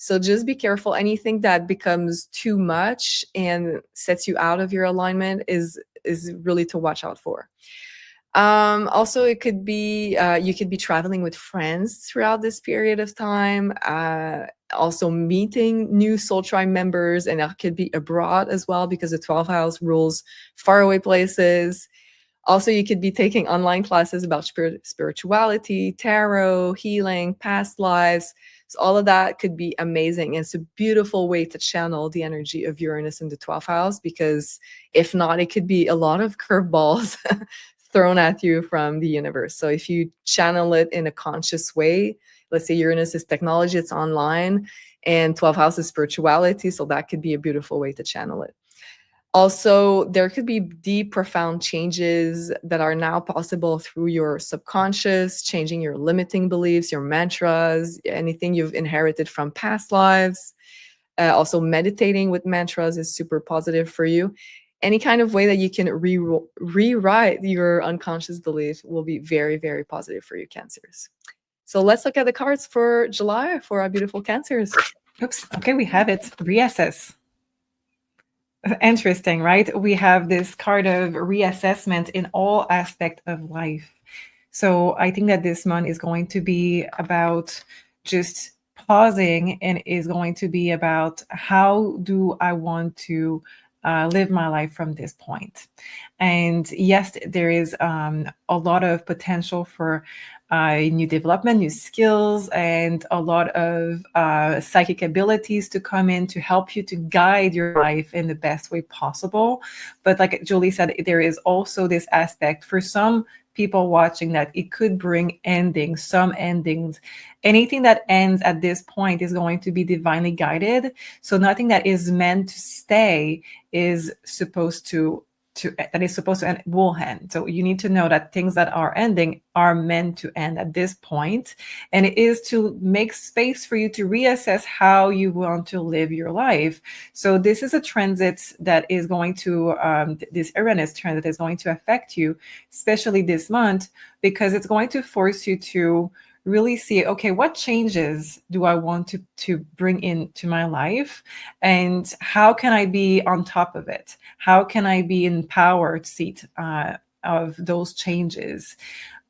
S1: So just be careful. Anything that becomes too much and sets you out of your alignment is really to watch out for. Also, it could be you could be traveling with friends throughout this period of time. Also meeting new soul tribe members, and it could be abroad as well, because the 12th house rules faraway places. Also, you could be taking online classes about spirituality, tarot, healing, past lives. So all of that could be amazing. And it's a beautiful way to channel the energy of Uranus in the 12th house, because if not, it could be a lot of curveballs thrown at you from the universe. So if you channel it in a conscious way, let's say Uranus is technology, it's online, and 12th house is spirituality. So that could be a beautiful way to channel it. Also, there could be deep, profound changes that are now possible through your subconscious, changing your limiting beliefs, your mantras, anything you've inherited from past lives. Also, meditating with mantras is super positive for you. Any kind of way that you can rewrite your unconscious belief will be very, very positive for you, Cancers. So let's look at the cards for July for our beautiful Cancers.
S2: Oops. Okay, we have it. Reassess. Interesting, right? We have this card of reassessment in all aspects of life. So I think that this month is going to be about just pausing, and is going to be about how do I want to live my life from this point. And yes, there is a lot of potential for new development, new skills, and a lot of psychic abilities to come in to help you to guide your life in the best way possible. But like Julie said, there is also this aspect for some people watching that it could bring endings, some endings. Anything that ends at this point is going to be divinely guided. So nothing that is meant to stay is supposed to end will end. So you need to know that things that are ending are meant to end at this point, and it is to make space for you to reassess how you want to live your life. So this is a transit that is going to this Uranus transit is going to affect you, especially this month, because it's going to force you to really see, okay, what changes do I want to bring into my life, and how can I be on top of it? How can I be in power seat of those changes?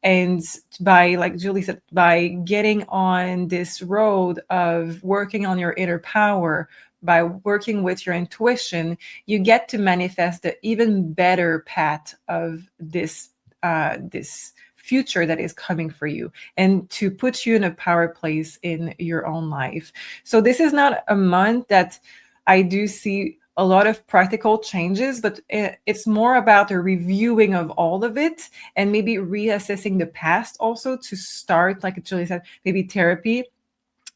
S2: And by, like Julie said, by getting on this road of working on your inner power, by working with your intuition, you get to manifest the even better path of this future that is coming for you, and to put you in a power place in your own life. So this is not a month that I do see a lot of practical changes, but it's more about a reviewing of all of it, and maybe reassessing the past also, to start, like Julie said, maybe therapy,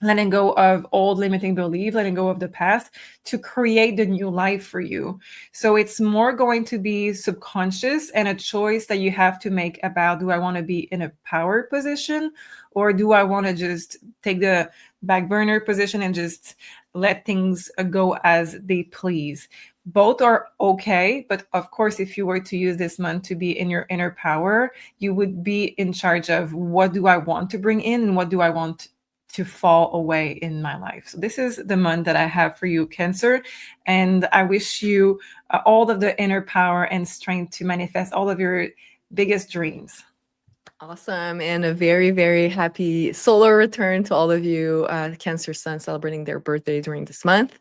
S2: letting go of old limiting belief, letting go of the past to create the new life for you. So it's more going to be subconscious, and a choice that you have to make about, do I want to be in a power position, or do I want to just take the back burner position and just let things go as they please? both are okay, but of course, if you were to use this month to be in your inner power, you would be in charge of what do I want to bring in and what do I want to fall away in my life. So this is the month that I have for you, Cancer, and I wish you all of the inner power and strength to manifest all of your biggest dreams.
S1: Awesome. And a very, very happy solar return to all of you Cancer Sun celebrating their birthday during this month.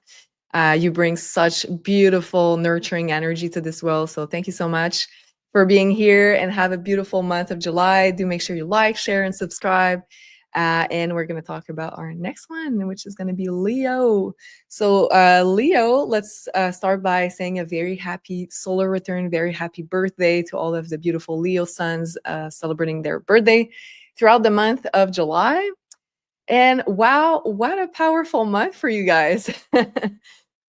S1: You bring such beautiful, nurturing energy to this world. So thank you so much for being here, and have a beautiful month of July. Do make sure you like, share, and subscribe. And we're going to talk about our next one, which is going to be Leo. So Leo, let's start by saying a very happy solar return, very happy birthday to all of the beautiful Leo suns celebrating their birthday throughout the month of July. And wow, what a powerful month for you guys.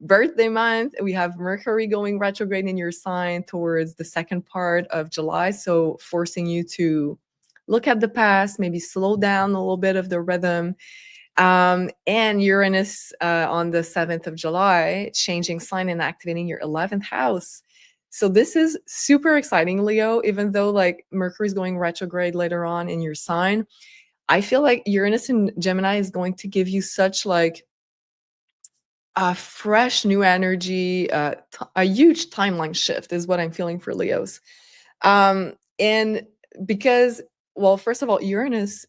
S1: Birthday month, we have Mercury going retrograde in your sign towards the second part of July, so forcing you to look at the past, maybe slow down a little bit of the rhythm. And Uranus on the 7th of July, changing sign and activating your 11th house. So this is super exciting, Leo, even though like Mercury is going retrograde later on in your sign. I feel like Uranus in Gemini is going to give you such like a fresh new energy, a huge timeline shift is what I'm feeling for Leos. And because, well, first of all, Uranus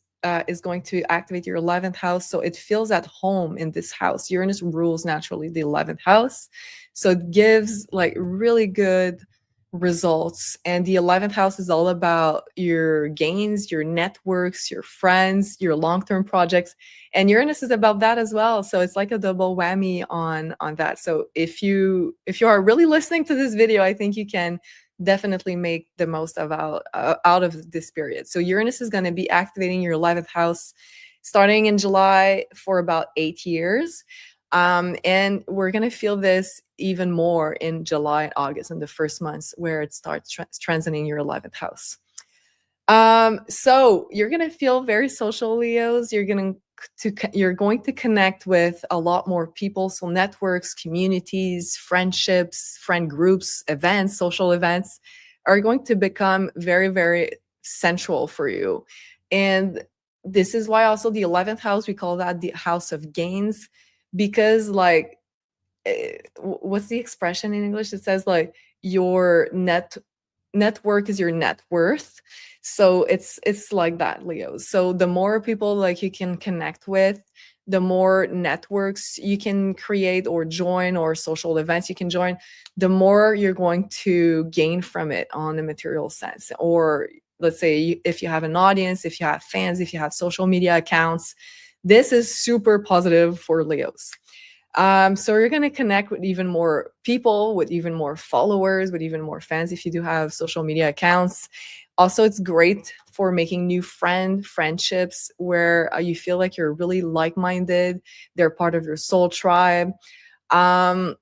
S1: is going to activate your 11th house. So it feels at home in this house. Uranus rules naturally the 11th house. So it gives like really good results. And the 11th house is all about your gains, your networks, your friends, your long-term projects. And Uranus is about that as well. So it's like a double whammy on that. So if you are really listening to this video, I think you can definitely make the most of out of this period. So Uranus is going to be activating your 11th house starting in July for about 8 years. And we're going to feel this even more in July and August, in the first months where it starts transiting your 11th house. So you're going to feel very social, Leos. You're going to connect with a lot more people. So networks, communities, friendships, friend groups, events, social events are going to become very, very central for you. And this is why also the 11th house, we call that the house of gains, because like, what's the expression in English? It says like your network is your net worth. So it's like that, Leo. So the more people like you can connect with, the more networks you can create or join, or social events you can join, the more you're going to gain from it on the material sense. Or let's say if you have an audience, if you have fans, if you have social media accounts, this is super positive for Leos. So you're going to connect with even more people, with even more followers, with even more fans if you do have social media accounts. Also, it's great for making new friendships where you feel like you're really like-minded. They're part of your soul tribe. Also,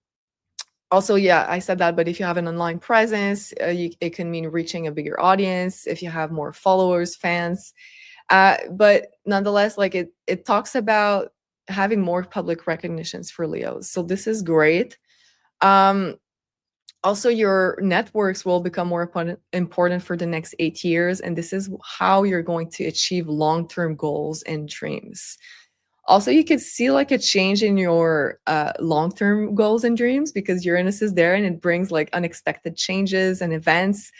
S1: yeah, I said that, but if you have an online presence, it can mean reaching a bigger audience if you have more followers, fans. But nonetheless, like it talks about having more public recognitions for Leos. So this is great. Also, your networks will become more important for the next 8 years. And this is how you're going to achieve long-term goals and dreams. Also, you could see like a change in your long-term goals and dreams, because Uranus is there and it brings like unexpected changes and events.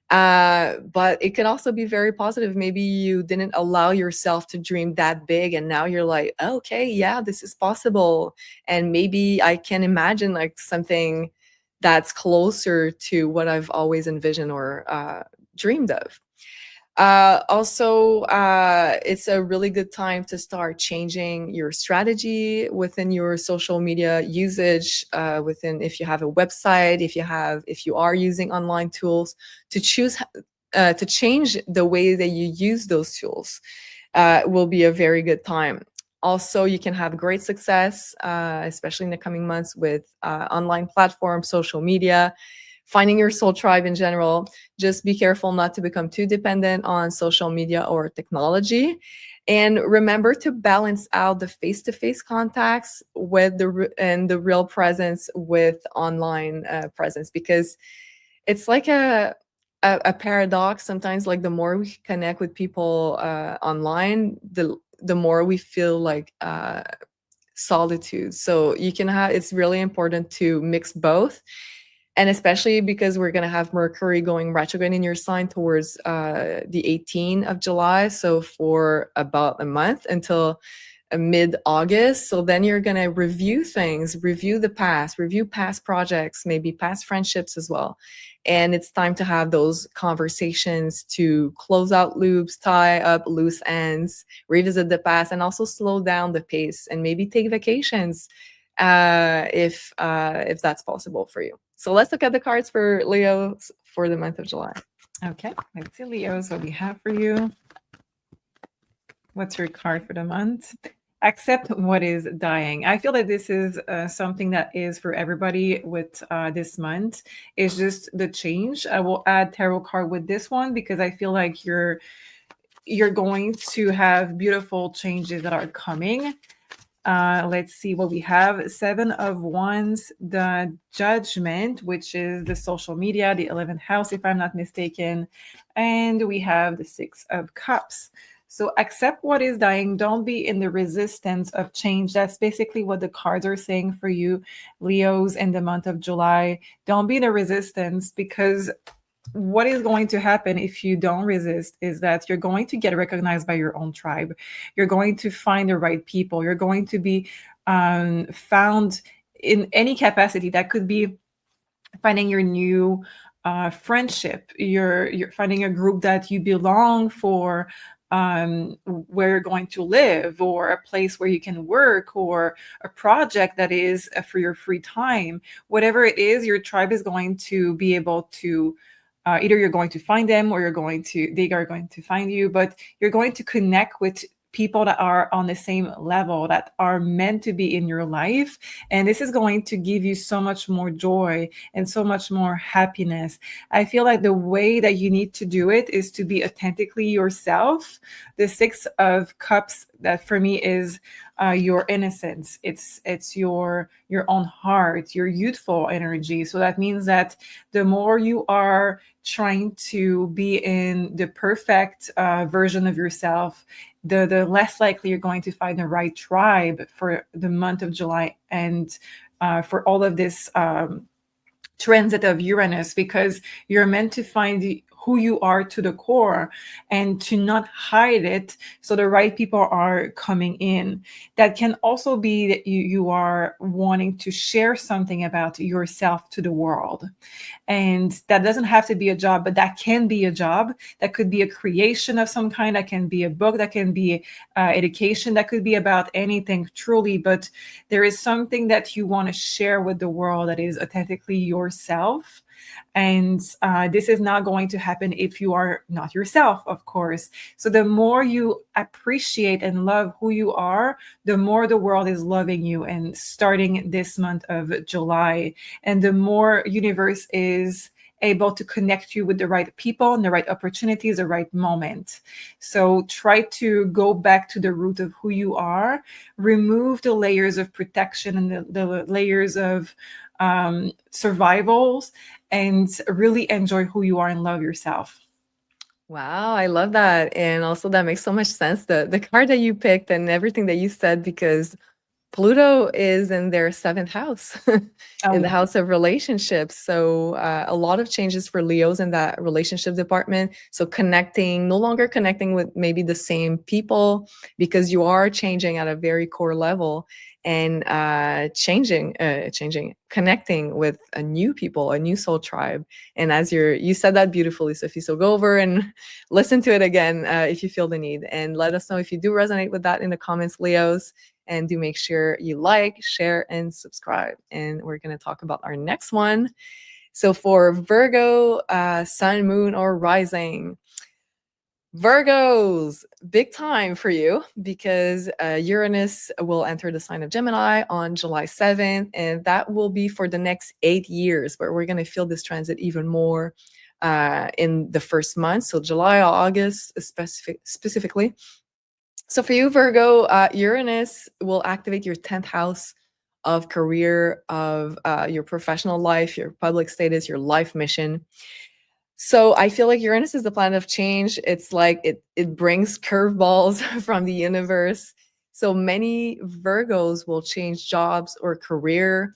S1: But it can also be very positive. Maybe you didn't allow yourself to dream that big, and now you're like, okay, yeah, this is possible. And maybe I can imagine like something that's closer to what I've always envisioned or dreamed of. Also, it's a really good time to start changing your strategy within your social media usage, if you have a website, if you are using online tools, to change the way that you use those tools. Will be a very good time. Also, you can have great success, especially in the coming months, with online platforms, social media, finding your soul tribe in general. Just be careful not to become too dependent on social media or technology. And remember to balance out the face-to-face contacts with the real presence with online presence, because it's like a paradox sometimes. Like the more we connect with people online, the more we feel like solitude. So you can have, it's really important to mix both. And especially because we're going to have Mercury going retrograde in your sign towards the 18th of July. So for about a month until mid-August. So then you're going to review things, review the past, review past projects, maybe past friendships as well. And it's time to have those conversations to close out loops, tie up loose ends, revisit the past, and also slow down the pace and maybe take vacations if that's possible for you. So let's look at the cards for Leo for the month of July.
S2: Okay, let's see, Leos, what we have for you. What's your card for the month? Accept what is dying. I feel that this is something that is for everybody with this month. It's just the change. I will add tarot card with this one because I feel like you're going to have beautiful changes that are coming. Let's see what we have. 7 of Wands, the Judgment, which is the social media, the 11th house, if I'm not mistaken. And we have the 6 of Cups. So accept what is dying. Don't be in the resistance of change. That's basically what the cards are saying for you, Leos, in the month of July. Don't be in the resistance, because what is going to happen if you don't resist is that you're going to get recognized by your own tribe. You're going to find the right people. You're going to be found in any capacity. That could be finding your new friendship. You're finding a group that you belong for, where you're going to live, or a place where you can work, or a project that is for your free time. Whatever it is, your tribe is going to be able to either you're going to find them, or they are going to find you, but you're going to connect with people that are on the same level, that are meant to be in your life. And this is going to give you so much more joy and so much more happiness. I feel like the way that you need to do it is to be authentically yourself. The 6 of Cups, that for me is your innocence. It's your own heart, your youthful energy. So that means that the more you are trying to be in the perfect version of yourself, the less likely you're going to find the right tribe for the month of July, and for all of this transit of Uranus, because you're meant to find who you are to the core and to not hide it. So the right people are coming in. That can also be that you are wanting to share something about yourself to the world. And that doesn't have to be a job, but that can be a job. That could be a creation of some kind. That can be a book. That can be education. That could be about anything, truly. But there is something that you want to share with the world that is authentically yourself. And this is not going to happen if you are not yourself, of course. So the more you appreciate and love who you are, the more the world is loving you, and starting this month of July. And the more universe is able to connect you with the right people and the right opportunities, the right moment. So try to go back to the root of who you are, remove the layers of protection and the layers of survivals, and really enjoy who you are and love yourself.
S1: Wow, I love that. And also that makes so much sense, the card that you picked and everything that you said, because Pluto is in their 7th house, in the house of relationships. So a lot of changes for Leos in that relationship department. So no longer connecting with maybe the same people, because you are changing at a very core level, and connecting with a new people, a new soul tribe. And as you said that beautifully, Sophie. So go over and listen to it again if you feel the need, and let us know if you do resonate with that in the comments, Leos. And do make sure you like, share, and subscribe. And we're going to talk about our next one. So for Virgo, sun, moon, or rising. Virgos, big time for you, because Uranus will enter the sign of Gemini on July 7th. And that will be for the next 8 years, where we're going to feel this transit even more in the first month. So July, August specifically. So for you, Virgo, Uranus will activate your 10th house of career, of your professional life, your public status, your life mission. So I feel like Uranus is the planet of change. It's like it brings curveballs from the universe. So many Virgos will change jobs or career,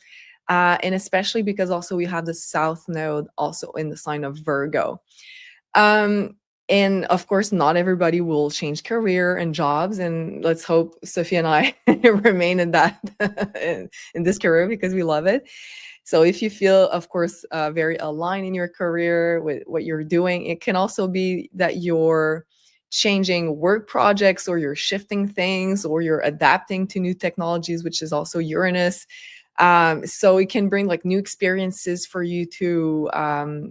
S1: and especially because also we have the South Node also in the sign of Virgo. Um, and of course, not everybody will change career and jobs. And let's hope Sophie and I remain in that in this career because we love it. So if you feel, of course, very aligned in your career with what you're doing, it can also be that you're changing work projects or you're shifting things or you're adapting to new technologies, which is also Uranus. So it can bring like new experiences for you to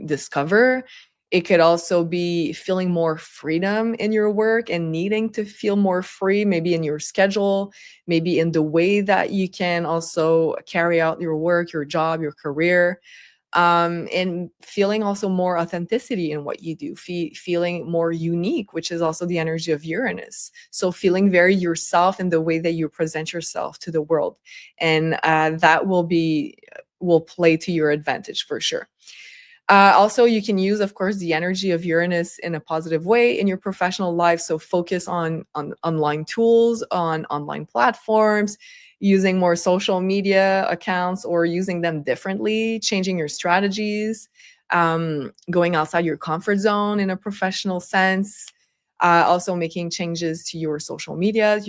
S1: discover. It could also be feeling more freedom in your work and needing to feel more free, maybe in your schedule, maybe in the way that you can also carry out your work, your job, your career, and feeling also more authenticity in what you do, feeling more unique, which is also the energy of Uranus. So feeling very yourself in the way that you present yourself to the world. And that will play to your advantage for sure. Also, you can use, of course, the energy of Uranus in a positive way in your professional life. So focus on online tools, on online platforms, using more social media accounts or using them differently, changing your strategies, going outside your comfort zone in a professional sense. Also making changes to your social media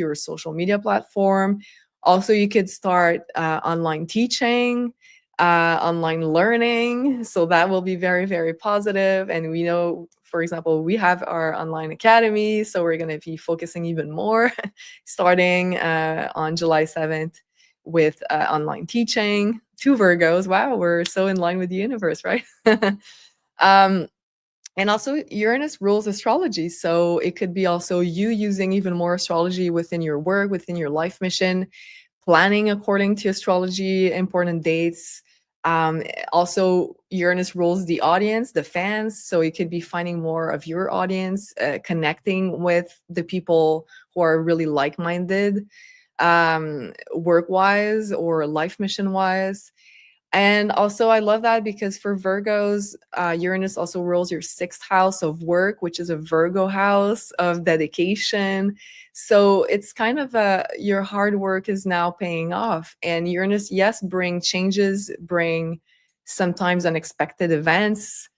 S1: platform. Also, you could start online teaching, online learning. So that will be very, very positive. And we know, for example, we have our online academy. So we're going to be focusing even more starting on July 7th with online teaching to Virgos. Wow, we're so in line with the universe, right? um, and also Uranus rules astrology. So it could be also you using even more astrology within your work, within your life mission, planning according to astrology, important dates. Um, Also, Uranus rules the audience, the fans. So it could be finding more of your audience, connecting with the people who are really like-minded, work-wise or life mission-wise. And also, I love that because for Virgos, Uranus also rules your 6th house of work, which is a Virgo house of dedication. So it's kind of your hard work is now paying off. And Uranus, yes, bring changes, bring sometimes unexpected events.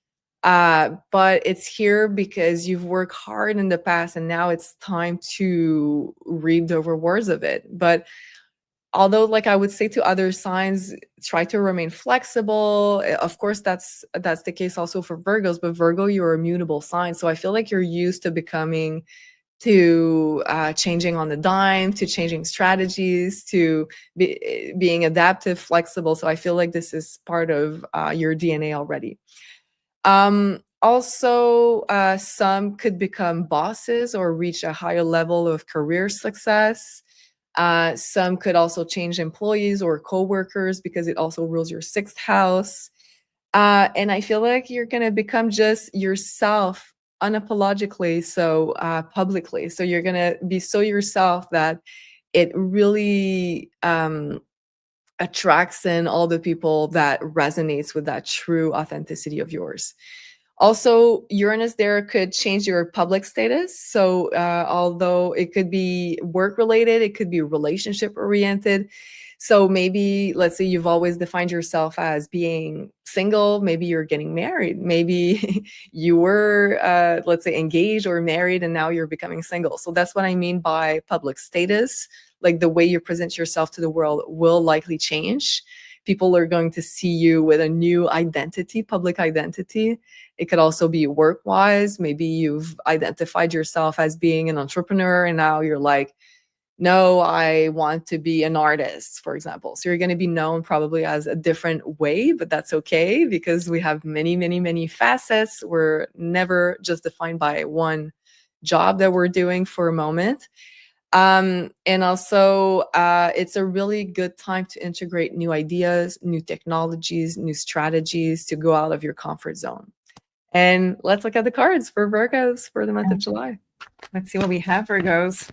S1: But it's here because you've worked hard in the past and now it's time to reap the rewards of it. But although, like I would say to other signs, try to remain flexible. Of course, that's the case also for Virgos, but Virgo, you're a mutable sign. So I feel like you're used to becoming to changing on the dime, to changing strategies, to being adaptive, flexible. So I feel like this is part of your DNA already. Also, some could become bosses or reach a higher level of career success. Some could also change employees or coworkers because it also rules your 6th house. And I feel like you're going to become just yourself unapologetically, so publicly. So you're going to be so yourself that it really attracts in all the people that resonates with that true authenticity of yours. Also, Uranus there could change your public status. So although it could be work related, it could be relationship oriented. So maybe, let's say you've always defined yourself as being single, maybe you're getting married, maybe you were, let's say, engaged or married, and now you're becoming single. So that's what I mean by public status. Like the way you present yourself to the world will likely change. People are going to see you with a new identity, public identity. It could also be work-wise. Maybe you've identified yourself as being an entrepreneur, and now you're like, no, I want to be an artist, for example. So you're going to be known probably as a different way, but that's okay because we have many, many, many facets. We're never just defined by one job that we're doing for a moment. And also, it's a really good time to integrate new ideas, new technologies, new strategies to go out of your comfort zone. And let's look at the cards for Virgos for the month of July.
S2: Let's see what we have, Virgos.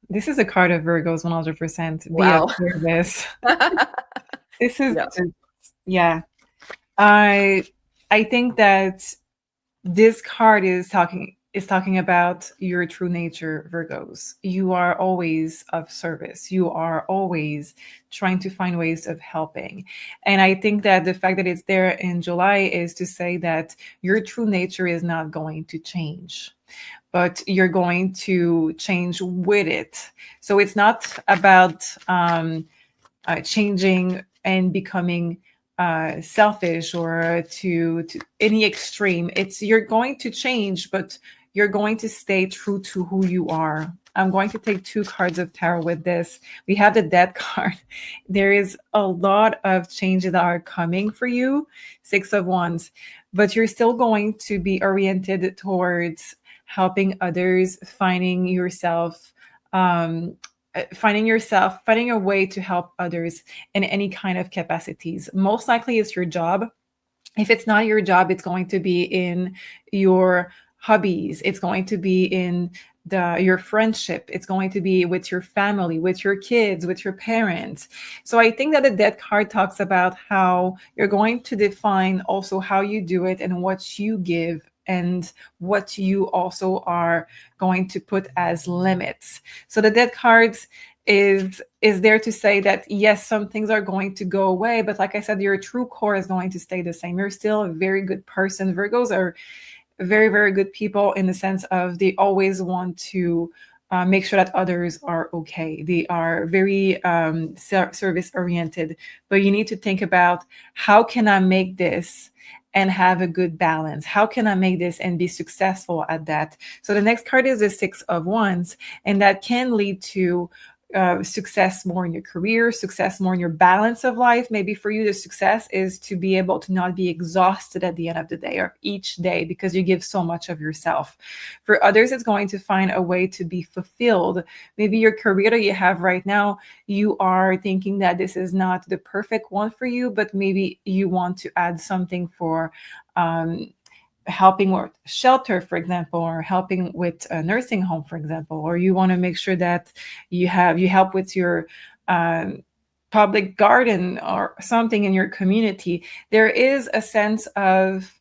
S2: This is a card of Virgos 100%. Be of
S1: Wow.
S2: service. This is
S1: Yeah.
S2: just, yeah. I think that this card is talking about your true nature, Virgos. You are always of service. You are always trying to find ways of helping. And I think that the fact that it's there in July is to say that your true nature is not going to change, but you're going to change with it. So it's not about changing and becoming selfish or to any extreme. It's you're going to change, but you're going to stay true to who you are. I'm going to take 2 cards of tarot with this. We have the Death card. There is a lot of changes that are coming for you, 6 of Wands, but you're still going to be oriented towards helping others, finding yourself, finding a way to help others in any kind of capacities. Most likely it's your job. If it's not your job, it's going to be in your hobbies. It's going to be in your friendship. It's going to be with your family, with your kids, with your parents. So I think that the Death card talks about how you're going to define also how you do it and what you give and what you also are going to put as limits. So the Death cards is there to say that yes, some things are going to go away, but like I said, your true core is going to stay the same. You're still a very good person. Virgos are very, very good people in the sense of they always want to make sure that others are okay. They are very service oriented, but you need to think about how can I make this and have a good balance? How can I make this and be successful at that? So the next card is the 6 of Wands, and that can lead to success more in your career, success more in your balance of life. Maybe for you, the success is to be able to not be exhausted at the end of the day or each day because you give so much of yourself. For others, it's going to find a way to be fulfilled. Maybe your career that you have right now, you are thinking that this is not the perfect one for you, but maybe you want to add something for helping with shelter, for example, or helping with a nursing home, for example, or you want to make sure that you help with your public garden or something in your community. There is a sense of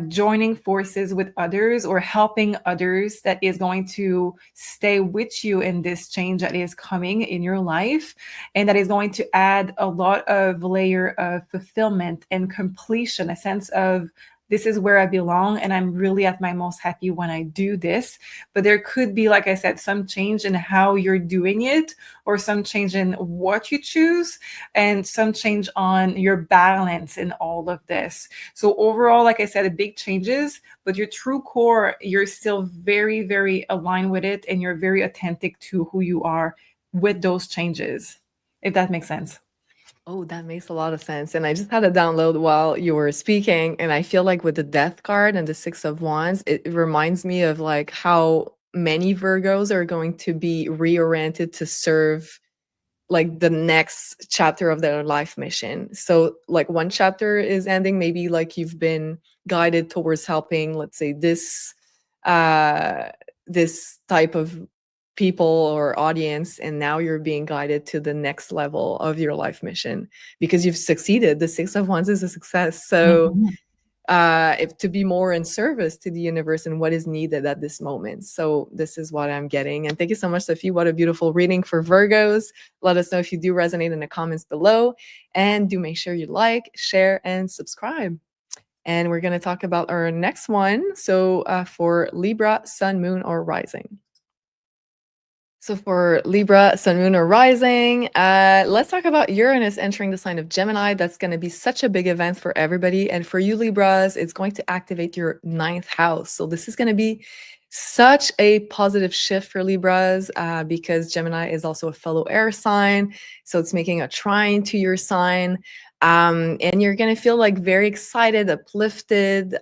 S2: joining forces with others or helping others that is going to stay with you in this change that is coming in your life, and that is going to add a lot of layer of fulfillment and completion, a sense of this is where I belong and I'm really at my most happy when I do this. But there could be, like I said, some change in how you're doing it, or some change in what you choose, and some change on your balance in all of this. So overall, like I said, big changes, but your true core, you're still very, very aligned with it, and you're very authentic to who you are with those changes, if that makes sense.
S1: Oh, that makes a lot of sense. And I just had a download while you were speaking. And I feel like with the Death card and the 6 of Wands, it reminds me of like how many Virgos are going to be reoriented to serve like the next chapter of their life mission. So like one chapter is ending, maybe like you've been guided towards helping, let's say this type of people or audience, and now you're being guided to the next level of your life mission because you've succeeded. The 6 of Wands is a success. So
S2: Mhm.
S1: if to be more in service to the universe and what is needed at this moment. So this is what I'm getting. And thank you so much, Sophie. What a beautiful reading for Virgos. Let us know if you do resonate in the comments below, and do make sure you like, share, and subscribe. And we're going to talk about our next one. So for Libra, Sun, Moon, or Rising. So for Libra, Sun, Moon, or Rising, let's talk about Uranus entering the sign of Gemini. That's going to be such a big event for everybody. And for you Libras, it's going to activate your 9th house. So this is going to be such a positive shift for Libras because Gemini is also a fellow air sign. So it's making a trine to your sign. And you're going to feel like very excited, uplifted,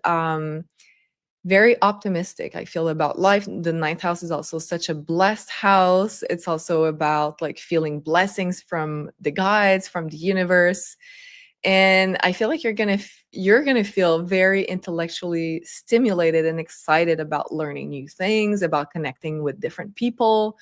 S1: very optimistic, I feel, about life. The 9th house is also such a blessed house. It's also about like feeling blessings from the guides, from the universe. And I feel like you're gonna feel very intellectually stimulated and excited about learning new things, about connecting with different people.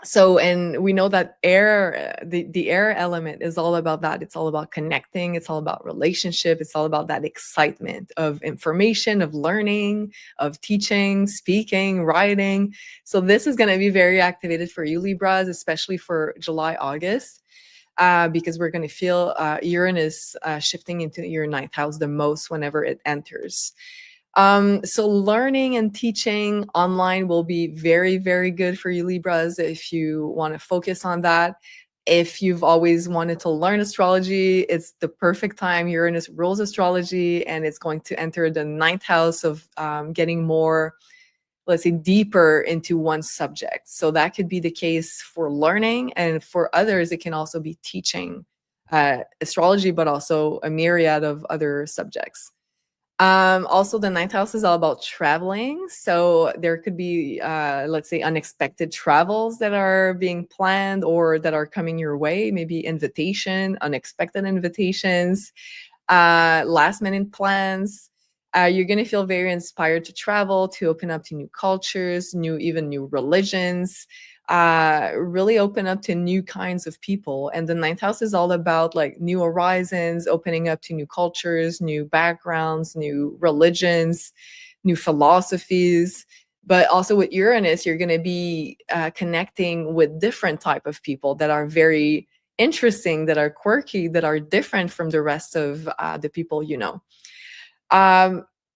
S1: So, and we know that air, the air element is all about that. It's all about connecting. It's all about relationship. It's all about that excitement of information, of learning, of teaching, speaking, writing. So this is going to be very activated for you, Libras, especially for July, August, because we're going to feel Uranus shifting into your ninth house the most whenever it enters. So learning and teaching online will be very, very good for you, Libras, if you want to focus on that. If you've always wanted to learn astrology, it's the perfect time. Uranus rules astrology, and it's going to enter the ninth house of getting more, let's say, deeper into one subject. So that could be the case for learning, and for others, it can also be teaching astrology, but also a myriad of other subjects. Also, the ninth house is all about traveling. So there could be, let's say, unexpected travels that are being planned or that are coming your way, maybe unexpected invitations, last minute plans. You're going to feel very inspired to travel, to open up to new cultures, even new religions, really open up to new kinds of people. And the ninth house is all about like new horizons, opening up to new cultures, new backgrounds, new religions, new philosophies. But also with Uranus, you're going to be connecting with different type of people that are very interesting, that are quirky, that are different from the rest of the people you know.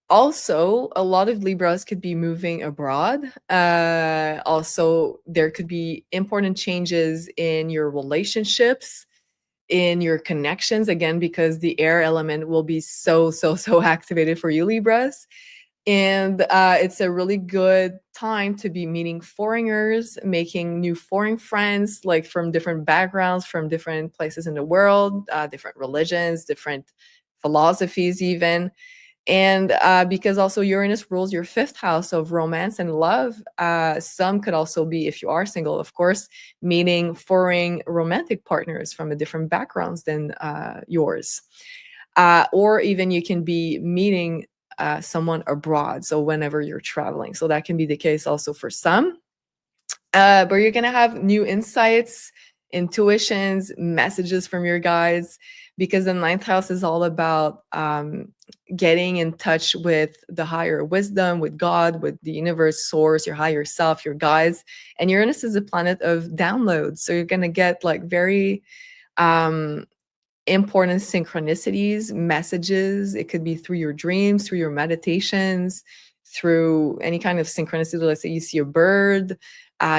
S1: Also, a lot of Libras could be moving abroad. Also, there could be important changes in your relationships, in your connections, again, because the air element will be so activated for you, Libras. And it's a really good time to be meeting foreigners, making new foreign friends, like from different backgrounds, from different places in the world, different religions, different philosophies even. And because also Uranus rules your fifth house of romance and love, some could also be, if you are single, of course, meeting foreign romantic partners from a different backgrounds than yours. Or even you can be meeting someone abroad, so whenever you're traveling. So that can be the case also for some. But you're going to have new insights, intuitions, messages from your guides, because the ninth house is all about getting in touch with the higher wisdom, with God, with the universe, source, your higher self, your guides. And Uranus is a planet of downloads. So you're going to get like very important synchronicities, messages. It could be through your dreams, through your meditations, through any kind of synchronicity. Let's say you see a bird,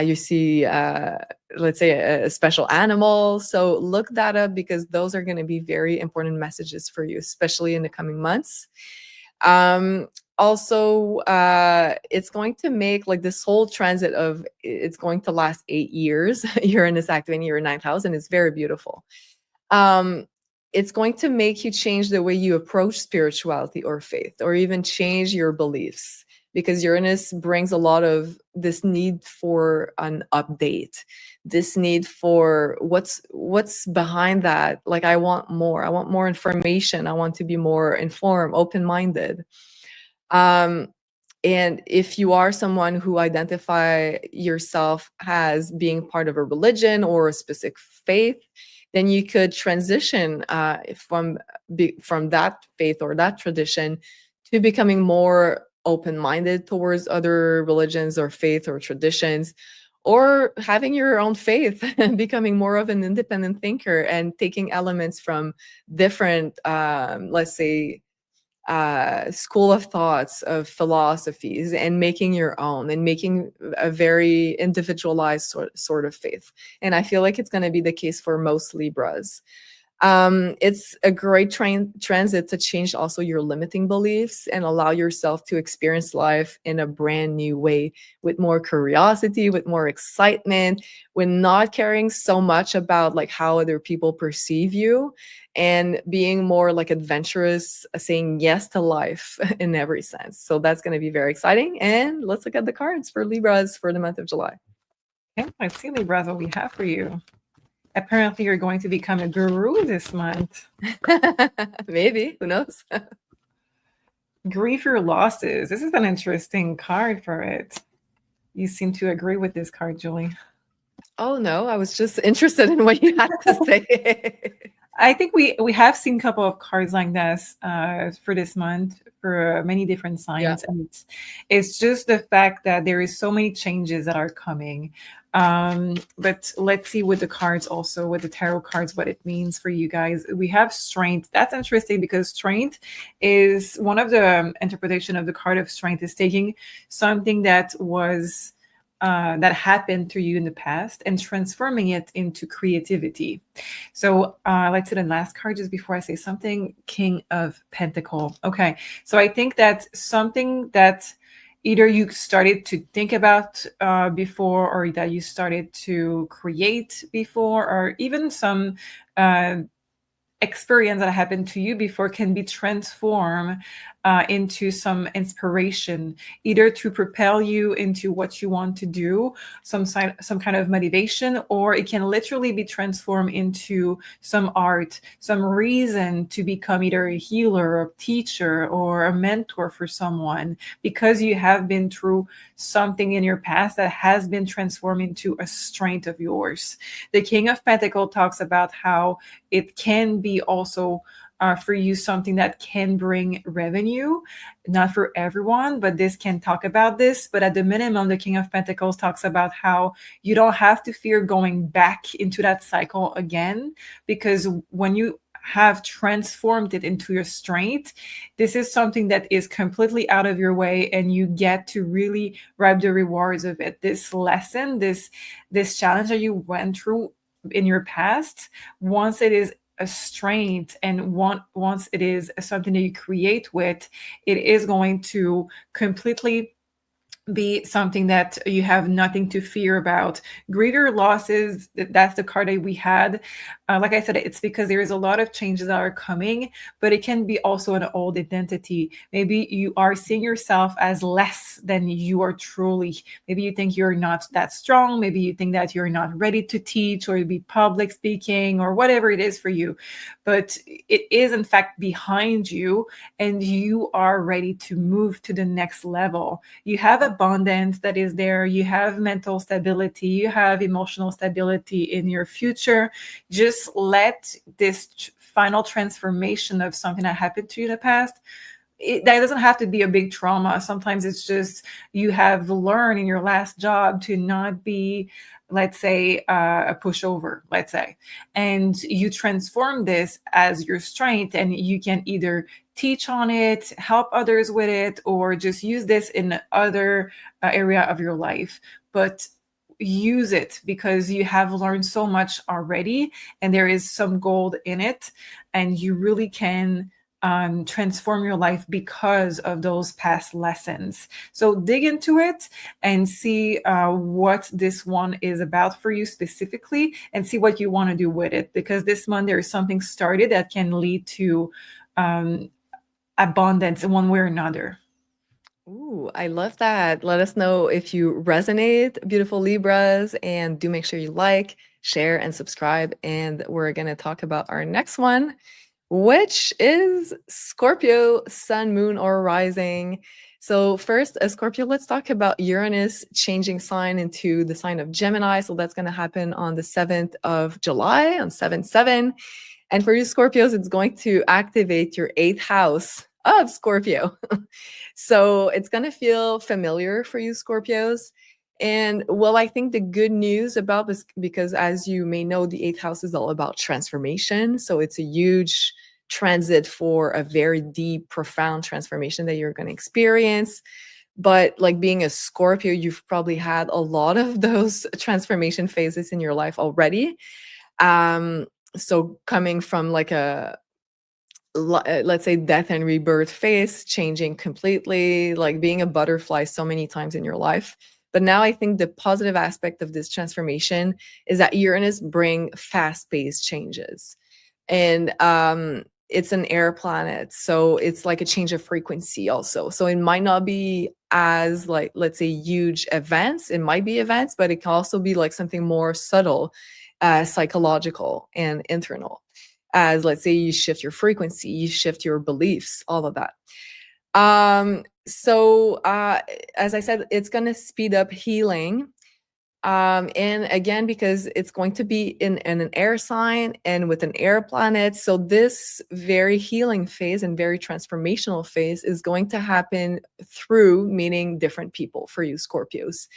S1: you see, let's say, a special animal. So look that up, because those are going to be very important messages for you, especially in the coming months. Also, it's going to make like this whole transit of, it's going to last 8 years. Uranus activating your ninth house, and it's very beautiful. It's going to make you change the way you approach spirituality or faith, or even change your beliefs, because Uranus brings a lot of this need for an update, this need for what's behind that. Like, I want more information. I want to be more informed, open-minded. And if you are someone who identify yourself as being part of a religion or a specific faith, then you could transition from that faith or that tradition to becoming more open-minded towards other religions or faith or traditions, or having your own faith and becoming more of an independent thinker and taking elements from different, let's say, school of thoughts, of philosophies, and making your own, and making a very individualized sort of faith. And I feel like it's going to be the case for most Libras. It's a great transit to change also your limiting beliefs and allow yourself to experience life in a brand new way, with more curiosity, with more excitement, with not caring so much about like how other people perceive you, and being more like adventurous, saying yes to life in every sense. So that's going to be very exciting. And let's look at the cards for Libras for the month of July.
S2: Okay, let's see, Libras, what we have for you. Apparently, you're going to become a guru this month.
S1: Maybe, who knows?
S2: Grieve your losses. This is an interesting card for it. You seem to agree with this card, Julie.
S1: Oh no, I was just interested in what you had to say.
S2: I think we have seen a couple of cards like this for this month for many different signs, and it's just the fact that there is so many changes that are coming. But let's see with the cards also, with the tarot cards, what it means for you guys. We have strength. That's interesting because strength is one of the interpretation of the card of strength is taking something that was that happened to you in the past and transforming it into creativity. So let's say the last card just before I say something, King of Pentacle. Okay, so I think that something that either you started to think about before, or that you started to create before, or even some experience that happened to you before can be transformed into some inspiration, either to propel you into what you want to do, some kind of motivation, or it can literally be transformed into some art, some reason to become either a healer, a teacher, or a mentor for someone, because you have been through something in your past that has been transformed into a strength of yours. The King of Pentacles talks about how it can be also for you something that can bring revenue, not for everyone, but this can talk about this. But at the minimum, the King of Pentacles talks about how you don't have to fear going back into that cycle again, because when you have transformed it into your strength, this is something that is completely out of your way, and you get to really reap the rewards of it. This lesson, this challenge that you went through in your past, once it is a strength and once it is something that you create with, it is going to completely be something that you have nothing to fear about. Greater losses, that's the card that we had. Like I said, it's because there is a lot of changes that are coming, but it can be also an old identity. Maybe you are seeing yourself as less than you are truly. Maybe you think you're not that strong. Maybe you think that you're not ready to teach or be public speaking or whatever it is for you. But it is in fact behind you, and you are ready to move to the next level. You have abundance that is there. You have mental stability. You have emotional stability in your future. Just let this final transformation of something that happened to you in the past, that doesn't have to be a big trauma. Sometimes it's just you have learned in your last job to not be, let's say, a pushover, let's say, and you transform this as your strength, and you can either teach on it, help others with it, or just use this in other area of your life. But use it because you have learned so much already, and there is some gold in it, and you really can transform your life because of those past lessons. So dig into it and see what this one is about for you specifically, and see what you want to do with it, because this month there is something started that can lead to abundance in one way or another.
S1: Ooh, I love that. Let us know if you resonate, beautiful Libras, and do make sure you like, share, and subscribe. And we're going to talk about our next one, which is Scorpio, Sun, Moon, or Rising. So first, Scorpio, let's talk about Uranus changing sign into the sign of Gemini. So that's going to happen on the 7th of July, on 7/7. And for you Scorpios, it's going to activate your 8th house of Scorpio. So it's going to feel familiar for you Scorpios. And well, I think the good news about this, because as you may know, the 8th house is all about transformation. So it's a huge transit for a very deep, profound transformation that you're going to experience. But like being a Scorpio, you've probably had a lot of those transformation phases in your life already. So coming from like a, let's say, death and rebirth phase, changing completely, like being a butterfly so many times in your life. But now I think the positive aspect of this transformation is that Uranus bring fast-paced changes. And it's an air planet, so it's like a change of frequency also. So it might not be as, like, let's say, huge events. It might be events, but it can also be like something more subtle. psychological and internal. As let's say you shift your frequency, you shift your beliefs, all of that. So as I said, it's going to speed up healing. And again, because it's going to be in an air sign and with an air planet. So this very healing phase and very transformational phase is going to happen through meeting different people for you Scorpios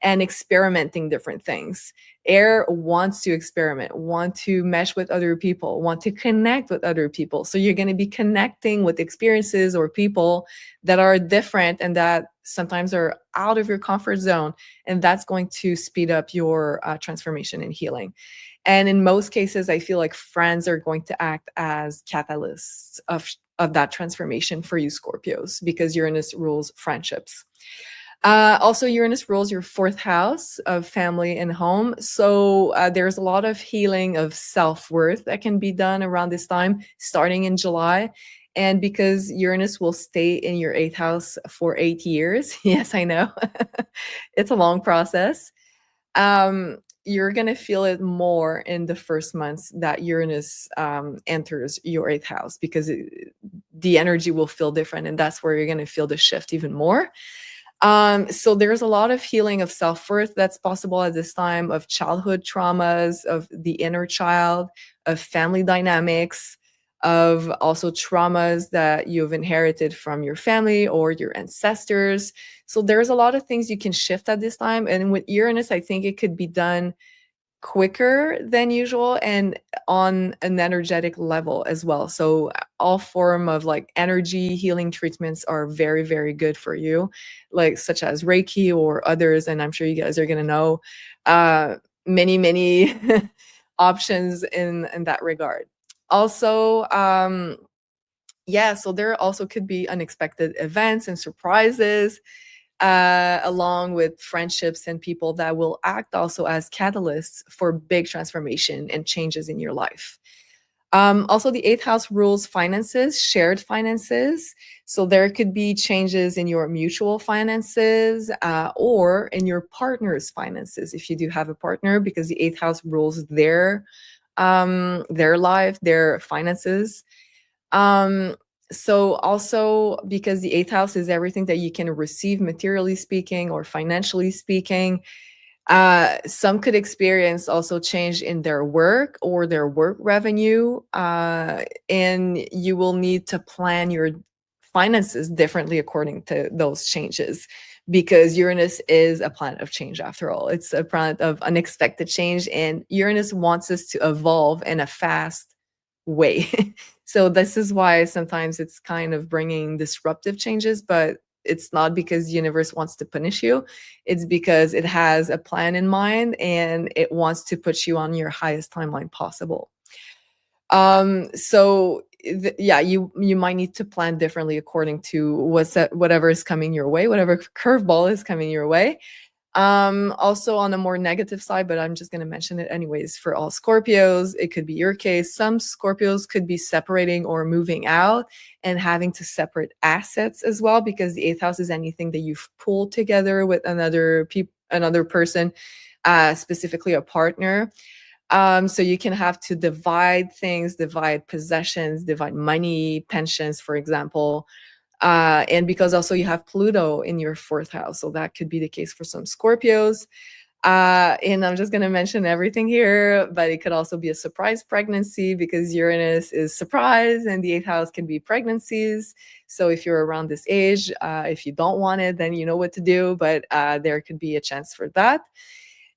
S1: and experimenting different things. Air wants to experiment, want to mesh with other people, want to connect with other people. So you're going to be connecting with experiences or people that are different and that sometimes are out of your comfort zone. And that's going to speed up your transformation and healing. And in most cases, I feel like friends are going to act as catalysts of that transformation for you Scorpios, because Uranus rules friendships. Also, Uranus rules your 4th house of family and home. So there's a lot of healing of self-worth that can be done around this time, starting in July. And because Uranus will stay in your 8th house for 8 years, yes, I know, it's a long process. You're going to feel it more in the first months that Uranus enters your 8th house, because the energy will feel different. And that's where you're going to feel the shift even more. So there's a lot of healing of self-worth that's possible at this time, of childhood traumas, of the inner child, of family dynamics, of also traumas that you've inherited from your family or your ancestors. So there's a lot of things you can shift at this time. And with Uranus, I think it could be done quicker than usual and on an energetic level as well. So all form of like energy healing treatments are very, very good for you, like such as Reiki or others. And I'm sure you guys are going to know many options in that regard. Also, yeah, so there also could be unexpected events and surprises, along with friendships and people that will act also as catalysts for big transformation and changes in your life. Also, the 8th house rules finances, shared finances. So there could be changes in your mutual finances or in your partner's finances if you do have a partner, because the 8th house rules their life, their finances. So also, because the 8th house is everything that you can receive materially speaking or financially speaking, some could experience also change in their work or their work revenue, and you will need to plan your finances differently according to those changes, because Uranus is a planet of change after all. It's a planet of unexpected change, and Uranus wants us to evolve in a fast way. So this is why sometimes it's kind of bringing disruptive changes, but it's not because the universe wants to punish you. It's because it has a plan in mind and it wants to put you on your highest timeline possible. So yeah, you might need to plan differently according to whatever is coming your way, whatever curveball is coming your way. Also on a more negative side, but I'm just going to mention it anyways, for all Scorpios, it could be your case. Some Scorpios could be separating or moving out and having to separate assets as well, because the 8th house is anything that you've pulled together with another person, specifically a partner. So you can have to divide things, divide possessions, divide money, pensions, for example. And because also you have Pluto in your 4th house. So that could be the case for some Scorpios. And I'm just going to mention everything here, but it could also be a surprise pregnancy, because Uranus is surprise and the 8th house can be pregnancies. So if you're around this age, if you don't want it, then you know what to do, but there could be a chance for that.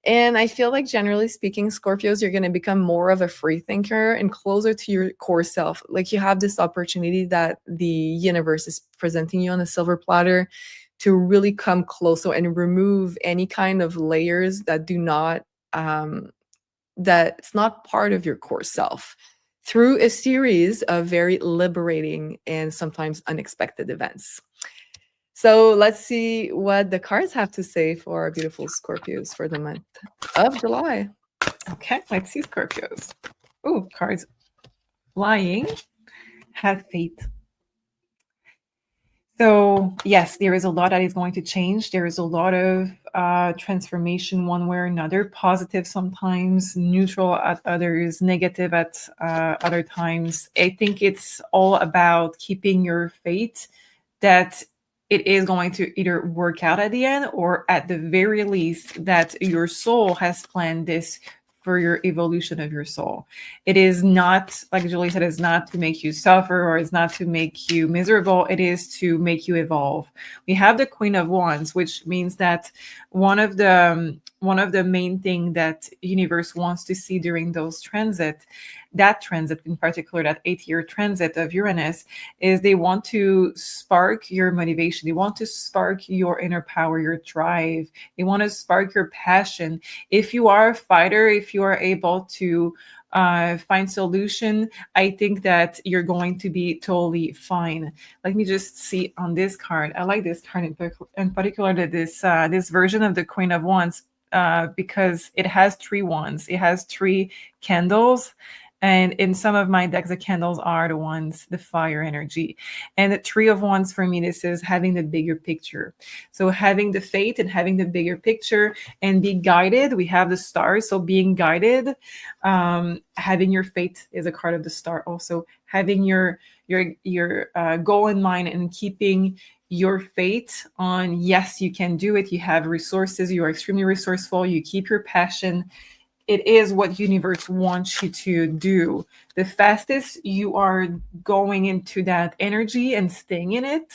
S1: And I feel like, generally speaking, Scorpios, you're going to become more of a free thinker and closer to your core self. Like, you have this opportunity that the universe is presenting you on a silver platter to really come closer and remove any kind of layers that do not, that's not part of your core self, through a series of very liberating and sometimes unexpected events. So let's see what the cards have to say for our beautiful Scorpios for the month of July.
S2: Okay, let's see, Scorpios. Oh, cards flying. Have faith. So yes, there is a lot that is going to change. There is a lot of transformation one way or another, positive sometimes, neutral at others, negative at other times. I think it's all about keeping your faith that it is going to either work out at the end, or at the very least that your soul has planned this for your evolution of your soul. It is not, like Julie said, it's not to make you suffer, or it's not to make you miserable. It is to make you evolve. We have the Queen of Wands, which means that one of the main thing that universe wants to see during those that transit in particular, that 8-year transit of Uranus, is they want to spark your motivation. They want to spark your inner power, your drive. They want to spark your passion. If you are a fighter, if you are able to find solution, I think that you're going to be totally fine. Let me just see on this card. I like this card in particular, that this version of the Queen of Wands, because it has 3 wands. It has 3 candles. And in some of my decks, the candles are the ones, the fire energy. And the 3 of Wands for me, this is having the bigger picture. So having the faith and having the bigger picture and be guided. We have the stars, so being guided. Having your faith is a card of the star. Also having your goal in mind and keeping your faith on, yes, you can do it. You have resources. You are extremely resourceful. You keep your passion. It is what universe wants you to do. The fastest you are going into that energy and staying in it,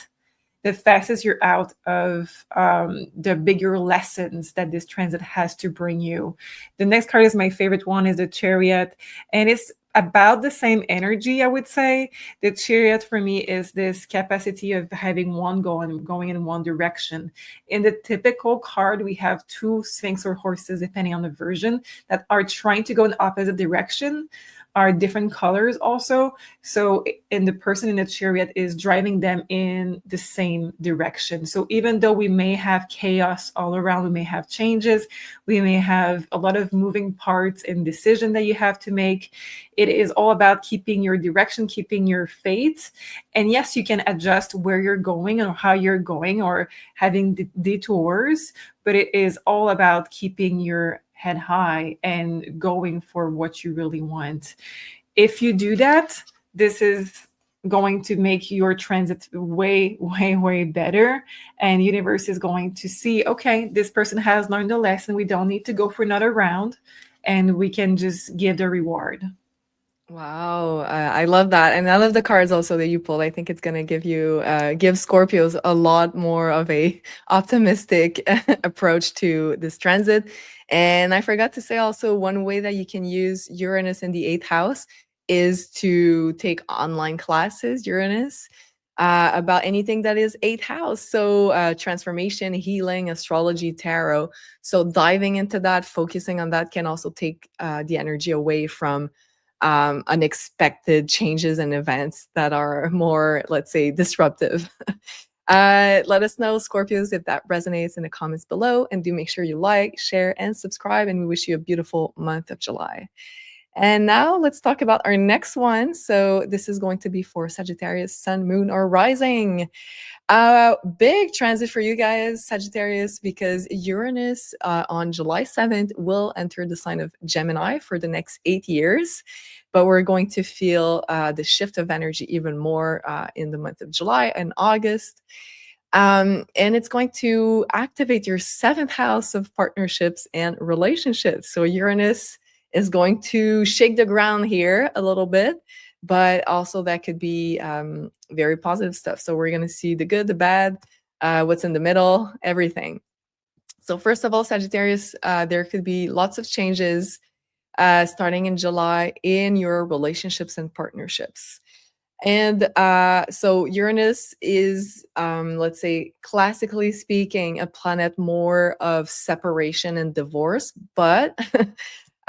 S2: the fastest you're out of the bigger lessons that this transit has to bring you. The next card is my favorite one, is the Chariot, and it's about the same energy, I would say. The Chariot for me is this capacity of having one goal and going in one direction. In the typical card, we have 2 Sphinx or horses, depending on the version, that are trying to go in opposite direction, are different colors also. So, and the person in the Chariot is driving them in the same direction. So even though we may have chaos all around, we may have changes, we may have a lot of moving parts and decision that you have to make, it is all about keeping your direction, keeping your faith. And yes, you can adjust where you're going or how you're going, or having detours, but it is all about keeping your head high and going for what you really want. If you do that, this is going to make your transit way, way, way better. And universe is going to see, okay, this person has learned a lesson. We don't need to go for another round, and we can just give the reward.
S1: Wow, I love that, and I love the cards also that you pulled. I think it's gonna give you, give Scorpios a lot more of a optimistic approach to this transit. And I forgot to say also, one way that you can use Uranus in the 8th house is to take online classes, Uranus, about anything that is 8th house. So transformation, healing, astrology, tarot. So diving into that, focusing on that can also take the energy away from unexpected changes and events that are more, let's say, disruptive. Let us know, Scorpios, if that resonates in the comments below, and do make sure you like, share, and subscribe, and we wish you a beautiful month of July. And now let's talk about our next one. So this is going to be for Sagittarius, Sun, Moon, or Rising. Big transit for you guys, Sagittarius, because Uranus on July 7th will enter the sign of Gemini for the next 8 years. But we're going to feel the shift of energy even more in the month of July and August. And it's going to activate your 7th house of partnerships and relationships. So Uranus is going to shake the ground here a little bit, but also that could be very positive stuff. So we're going to see the good, the bad, what's in the middle, everything. So first of all, Sagittarius, there could be lots of changes starting in July in your relationships and partnerships. And so Uranus is, let's say, classically speaking, a planet more of separation and divorce, but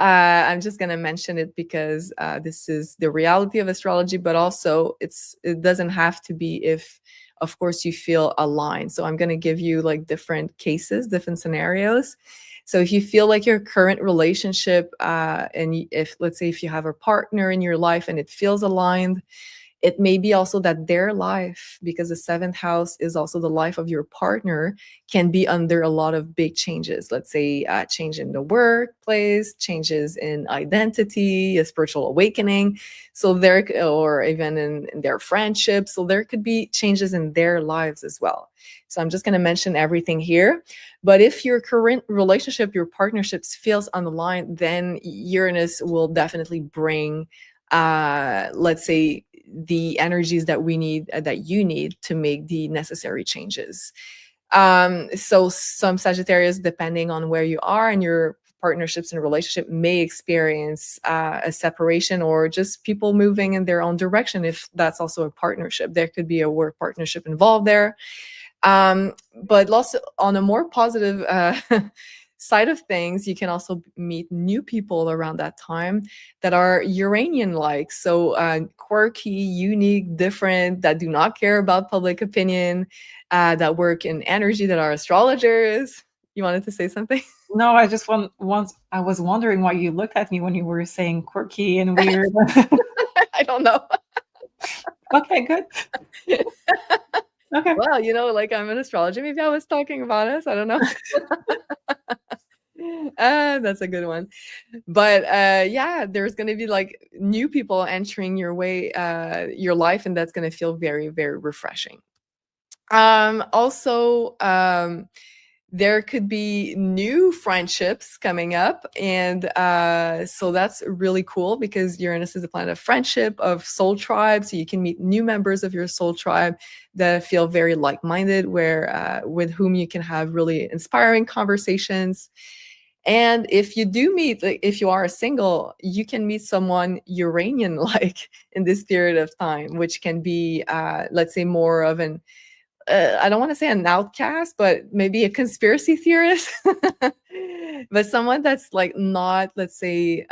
S1: I'm just going to mention it because this is the reality of astrology, but also it doesn't have to be if, of course, you feel aligned. So I'm going to give you like different cases, different scenarios. So if you feel like your current relationship, and if, let's say, if you have a partner in your life and it feels aligned, It may be also that their life, because the seventh house is also the life of your partner, can be under a lot of big changes. Let's say change in the workplace, changes in identity, a spiritual awakening. So there, or even in their friendships. So there could be changes in their lives as well. So I'm just going to mention everything here. But if your current relationship, your partnerships feels unaligned, then Uranus will definitely bring, let's say, the energies that we need, that you need to make the necessary changes. So some Sagittarius, depending on where you are and your partnerships and relationship, may experience a separation or just people moving in their own direction. If that's also a partnership, there could be a work partnership involved there. But also on a more positive side of things, you can also meet new people around that time that are Uranian like. So quirky, unique, different, that do not care about public opinion, that work in energy, that are astrologers. You wanted to say something?
S2: No, I just once I was wondering why you looked at me when you were saying quirky and weird.
S1: I don't know.
S2: Okay, good. Okay.
S1: Well, like I'm an astrologer. Maybe I was talking about us. I don't know. That's a good one. But yeah, there's going to be like new people entering your way, your life, and that's going to feel very, very refreshing. Also, there could be new friendships coming up, and so that's really cool because Uranus is a planet of friendship, of soul tribe. So you can meet new members of your soul tribe that feel very like-minded, where with whom you can have really inspiring conversations. And if you do meet, like, if you are a single, you can meet someone Uranian like in this period of time, which can be, let's say, more of an, I don't want to say an outcast, but maybe a conspiracy theorist, but someone that's like not, let's say,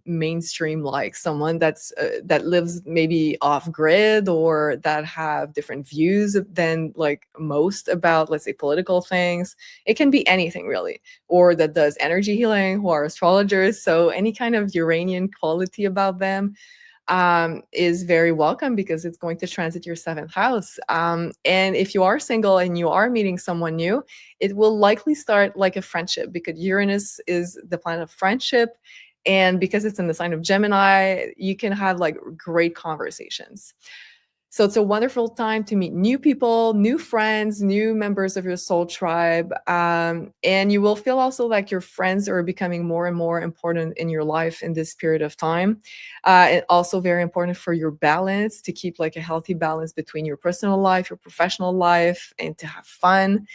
S1: mainstream, like someone that's that lives maybe off grid or that have different views than like most about, let's say, political things. It can be anything really, or that does energy healing, who are astrologers. So any kind of Uranian quality about them is very welcome because it's going to transit your seventh house. And if you are single and you are meeting someone new, it will likely start like a friendship because Uranus is the planet of friendship. And because it's in the sign of Gemini, you can have like great conversations. So it's a wonderful time to meet new people, new friends, new members of your soul tribe. And you will feel also like your friends are becoming more and more important in your life in this period of time. And also very important for your balance, to keep like a healthy balance between your personal life, your professional life, and to have fun.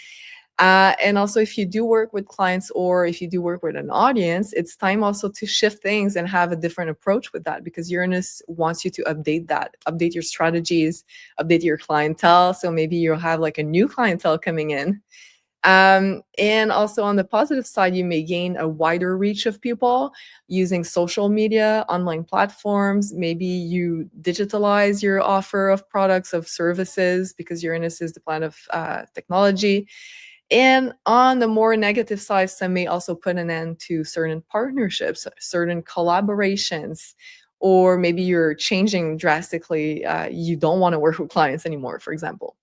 S1: And also, if you do work with clients or if you do work with an audience, it's time also to shift things and have a different approach with that because Uranus wants you to update your strategies, update your clientele. So maybe you'll have like a new clientele coming in. And also on the positive side, you may gain a wider reach of people using social media, online platforms. Maybe you digitalize your offer of products, of services, because Uranus is the planet of technology. And on the more negative side, some may also put an end to certain partnerships, certain collaborations, or maybe you're changing drastically. You don't want to work with clients anymore, for example.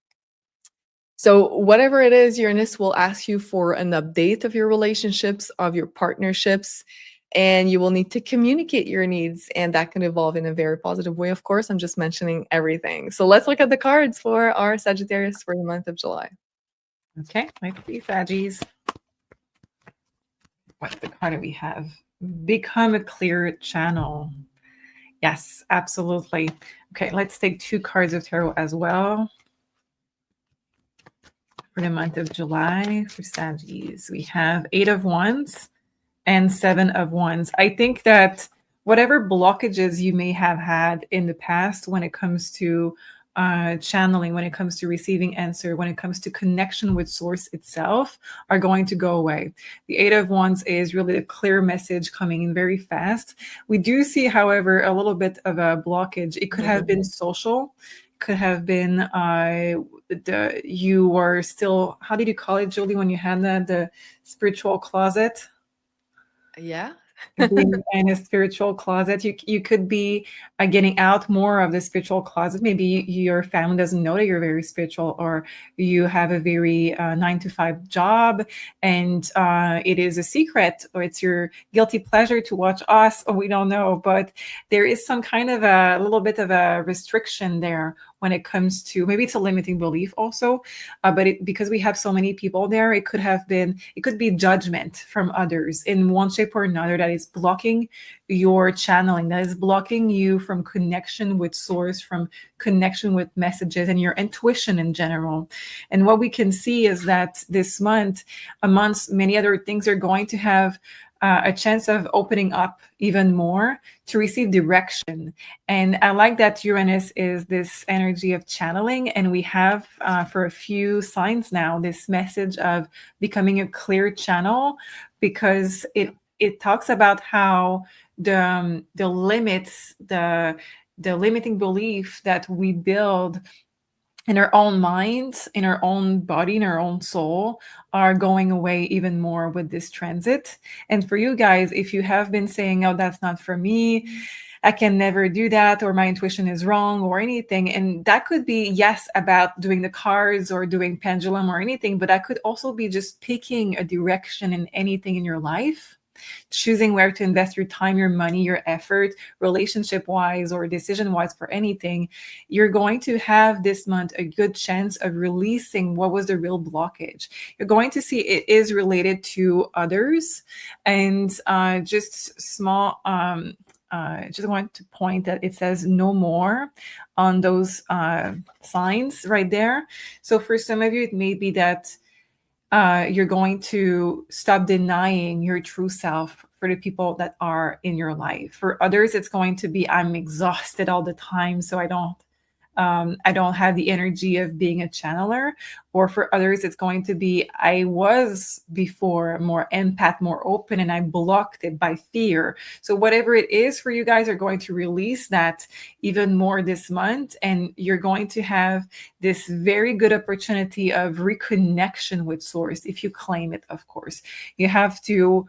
S1: So whatever it is, Uranus will ask you for an update of your relationships, of your partnerships, and you will need to communicate your needs, and that can evolve in a very positive way. Of course, I'm just mentioning everything. So let's look at the cards for our Sagittarius for the month of July.
S2: Okay, let's see, Saggies. What the card do we have? Become a clear channel. Yes, absolutely. Okay, let's take 2 cards of tarot as well. For the month of July for Saggies, we have 8 of Wands and 7 of Wands. I think that whatever blockages you may have had in the past when it comes to channeling, when it comes to receiving answer, when it comes to connection with source itself, are going to go away. The 8 of Wands is really a clear message coming in very fast. We do see, however, a little bit of a blockage. It could have been social, could have been you were still, how did you call it, Julie, when you had the spiritual closet?
S1: Yeah.
S2: being in a spiritual closet. You could be getting out more of the spiritual closet. Maybe your family doesn't know that you're very spiritual, or you have a very 9 to 5 job, and it is a secret, or it's your guilty pleasure to watch us, or we don't know. But there is some kind of a little bit of a restriction there when it comes to, maybe it's a limiting belief also, but because we have so many people there, it could be judgment from others in one shape or another that is blocking your channeling, that is blocking you from connection with source, from connection with messages and your intuition in general. And what we can see is that this month, amongst many other things, are going to have a chance of opening up even more to receive direction. And I like that Uranus is this energy of channeling, and we have for a few signs now this message of becoming a clear channel, because it talks about how the limits, the limiting belief that we build in our own minds, in our own body, in our own soul, are going away even more with this transit. And for you guys, if you have been saying, oh, that's not for me, I can never do that, or my intuition is wrong, or anything, and that could be, yes, about doing the cards or doing pendulum or anything, but that could also be just picking a direction in anything in your life, choosing where to invest your time, your money, your effort, relationship wise or decision wise for anything. You're going to have this month a good chance of releasing what was the real blockage. You're going to see it is related to others, and just small, just want to point that it says no more on those signs right there. So for some of you, it may be that you're going to stop denying your true self for the people that are in your life. For others, it's going to be, I'm exhausted all the time, so I don't have the energy of being a channeler. Or for others, it's going to be, I was before more empath, more open, and I blocked it by fear. So whatever it is for you guys are going to release that even more this month. And you're going to have this very good opportunity of reconnection with source, if you claim it, of course. You have to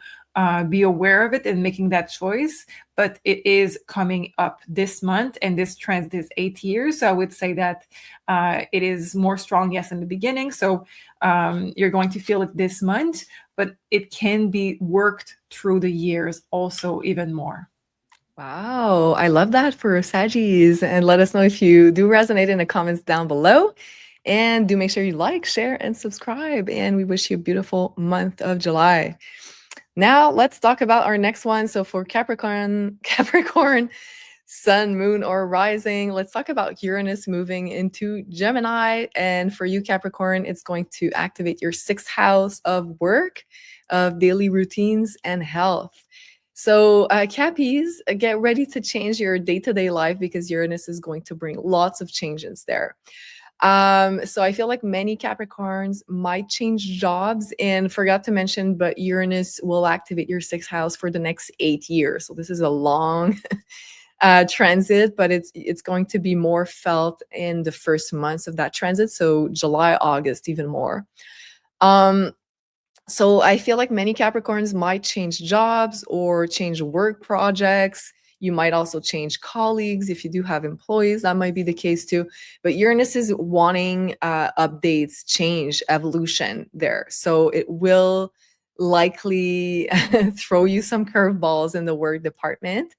S2: be aware of it and making that choice, but it is coming up this month, and this transit is 8 years. So I would say that it is more strong, yes, in the beginning. So you're going to feel it this month, but it can be worked through the years also even more.
S1: Wow, I love that for Saggies. And let us know if you do resonate in the comments down below. And do make sure you like, share, and subscribe. And we wish you a beautiful month of July. Now let's talk about our next one. So for Capricorn, Sun, Moon, or Rising, let's talk about Uranus moving into Gemini. And for you, Capricorn, it's going to activate your 6th house of work, of daily routines, and health. So Cappies, get ready to change your day-to-day life, because Uranus is going to bring lots of changes there. So I feel like many Capricorns might change jobs, and forgot to mention, but Uranus will activate your 6th house for the next 8 years. So this is a long transit, but it's going to be more felt in the first months of that transit. So July, August, even more. So I feel like many Capricorns might change jobs or change work projects. You might also change colleagues. If you do have employees, that might be the case too. But Uranus is wanting updates, change, evolution there. So it will likely throw you some curveballs in the work department.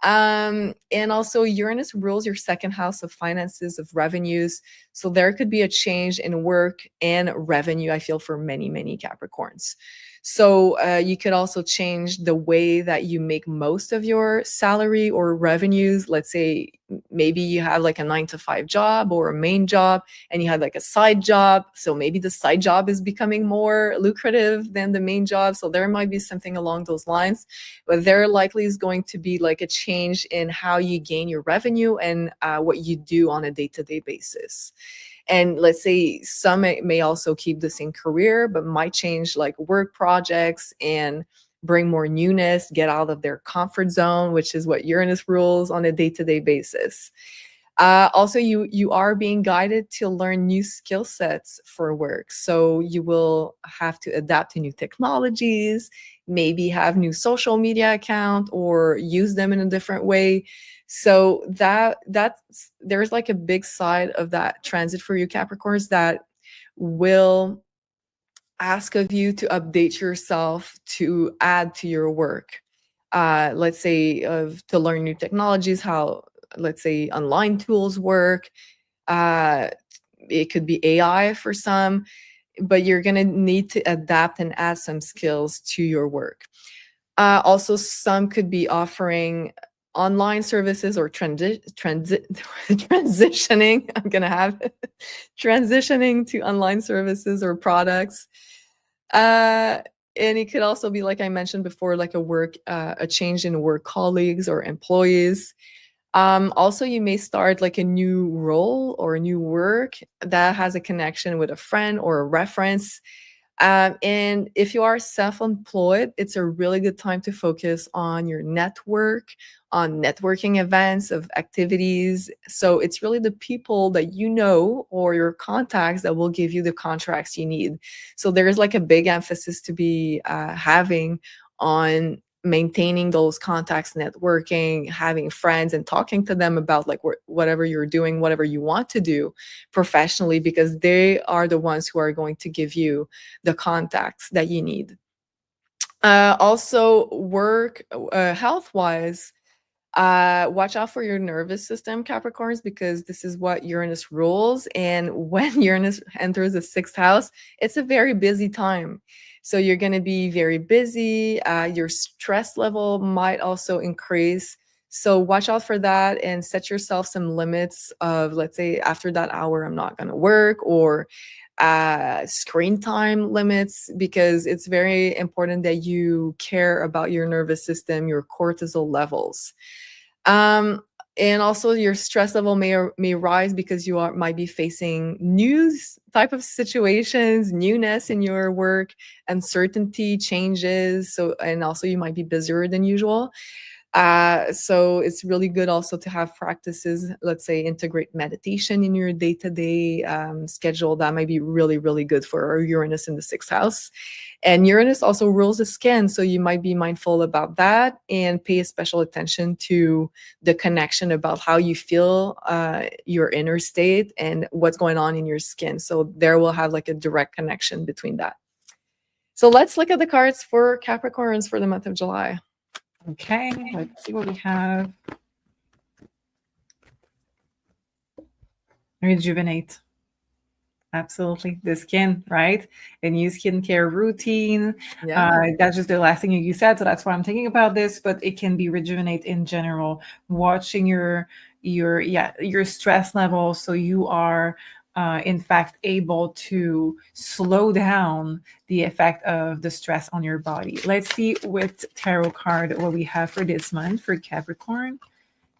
S1: And also Uranus rules your 2nd house of finances, of revenues. So there could be a change in work and revenue, I feel, for many, many Capricorns. So you could also change the way that you make most of your salary or revenues. Let's say maybe you have like a 9-to-5 job or a main job, and you have like a side job. So maybe the side job is becoming more lucrative than the main job. So there might be something along those lines, but there likely is going to be like a change in how you gain your revenue and what you do on a day-to-day basis. And let's say some may also keep the same career, but might change like work projects and bring more newness, get out of their comfort zone, which is what Uranus rules on a day-to-day basis. Also, you are being guided to learn new skill sets for work. So you will have to adapt to new technologies, maybe have new social media account or use them in a different way. So that's there's like a big side of that transit for you Capricorns that will ask of you to update yourself to add to your work. Let's say of to learn new technologies, how let's say online tools work. Uh, it could be AI for some, but you're gonna need to adapt and add some skills to your work. Also, some could be offering online services or transitioning. I'm gonna have transitioning to online services or products. Uh, and it could also be, like I mentioned before, like a change in work colleagues or employees. Also, you may start like a new role or a new work that has a connection with a friend or a reference. And if you are self-employed, it's a really good time to focus on your network, on networking events of activities. So it's really the people that you know or your contacts that will give you the contracts you need. So there's like a big emphasis to be having on maintaining those contacts, networking, having friends, and talking to them about like whatever you're doing, whatever you want to do professionally, because they are the ones who are going to give you the contacts that you need. Also, work health wise, watch out for your nervous system, Capricorns, because this is what Uranus rules. And when Uranus enters the sixth house, it's a very busy time. So you're going to be very busy. Your stress level might also increase. So watch out for that and set yourself some limits of, let's say, after that hour, I'm not going to work, or screen time limits, because it's very important that you care about your nervous system, your cortisol levels. Um, and also your stress level may rise because you might be facing new type of situations, newness in your work, uncertainty, changes. So, and also you might be busier than usual. So it's really good also to have practices, let's say integrate meditation in your day-to-day schedule. That might be really, really good for Uranus in the sixth house. And Uranus also rules the skin, so you might be mindful about that and pay special attention to the connection about how you feel, your inner state, and what's going on in your skin. So there will have like a direct connection between that. So let's look at the cards for Capricorns for the month of July.
S2: Okay, let's see what we have. Rejuvenate. Absolutely. The skin, right? A new skincare routine.
S1: Yeah.
S2: That's just the last thing you said. So that's why I'm thinking about this, but it can be rejuvenate in general. Watching your stress level. So you are in fact able to slow down the effect of the stress on your body. Let's see with tarot card what we have for this month for Capricorn.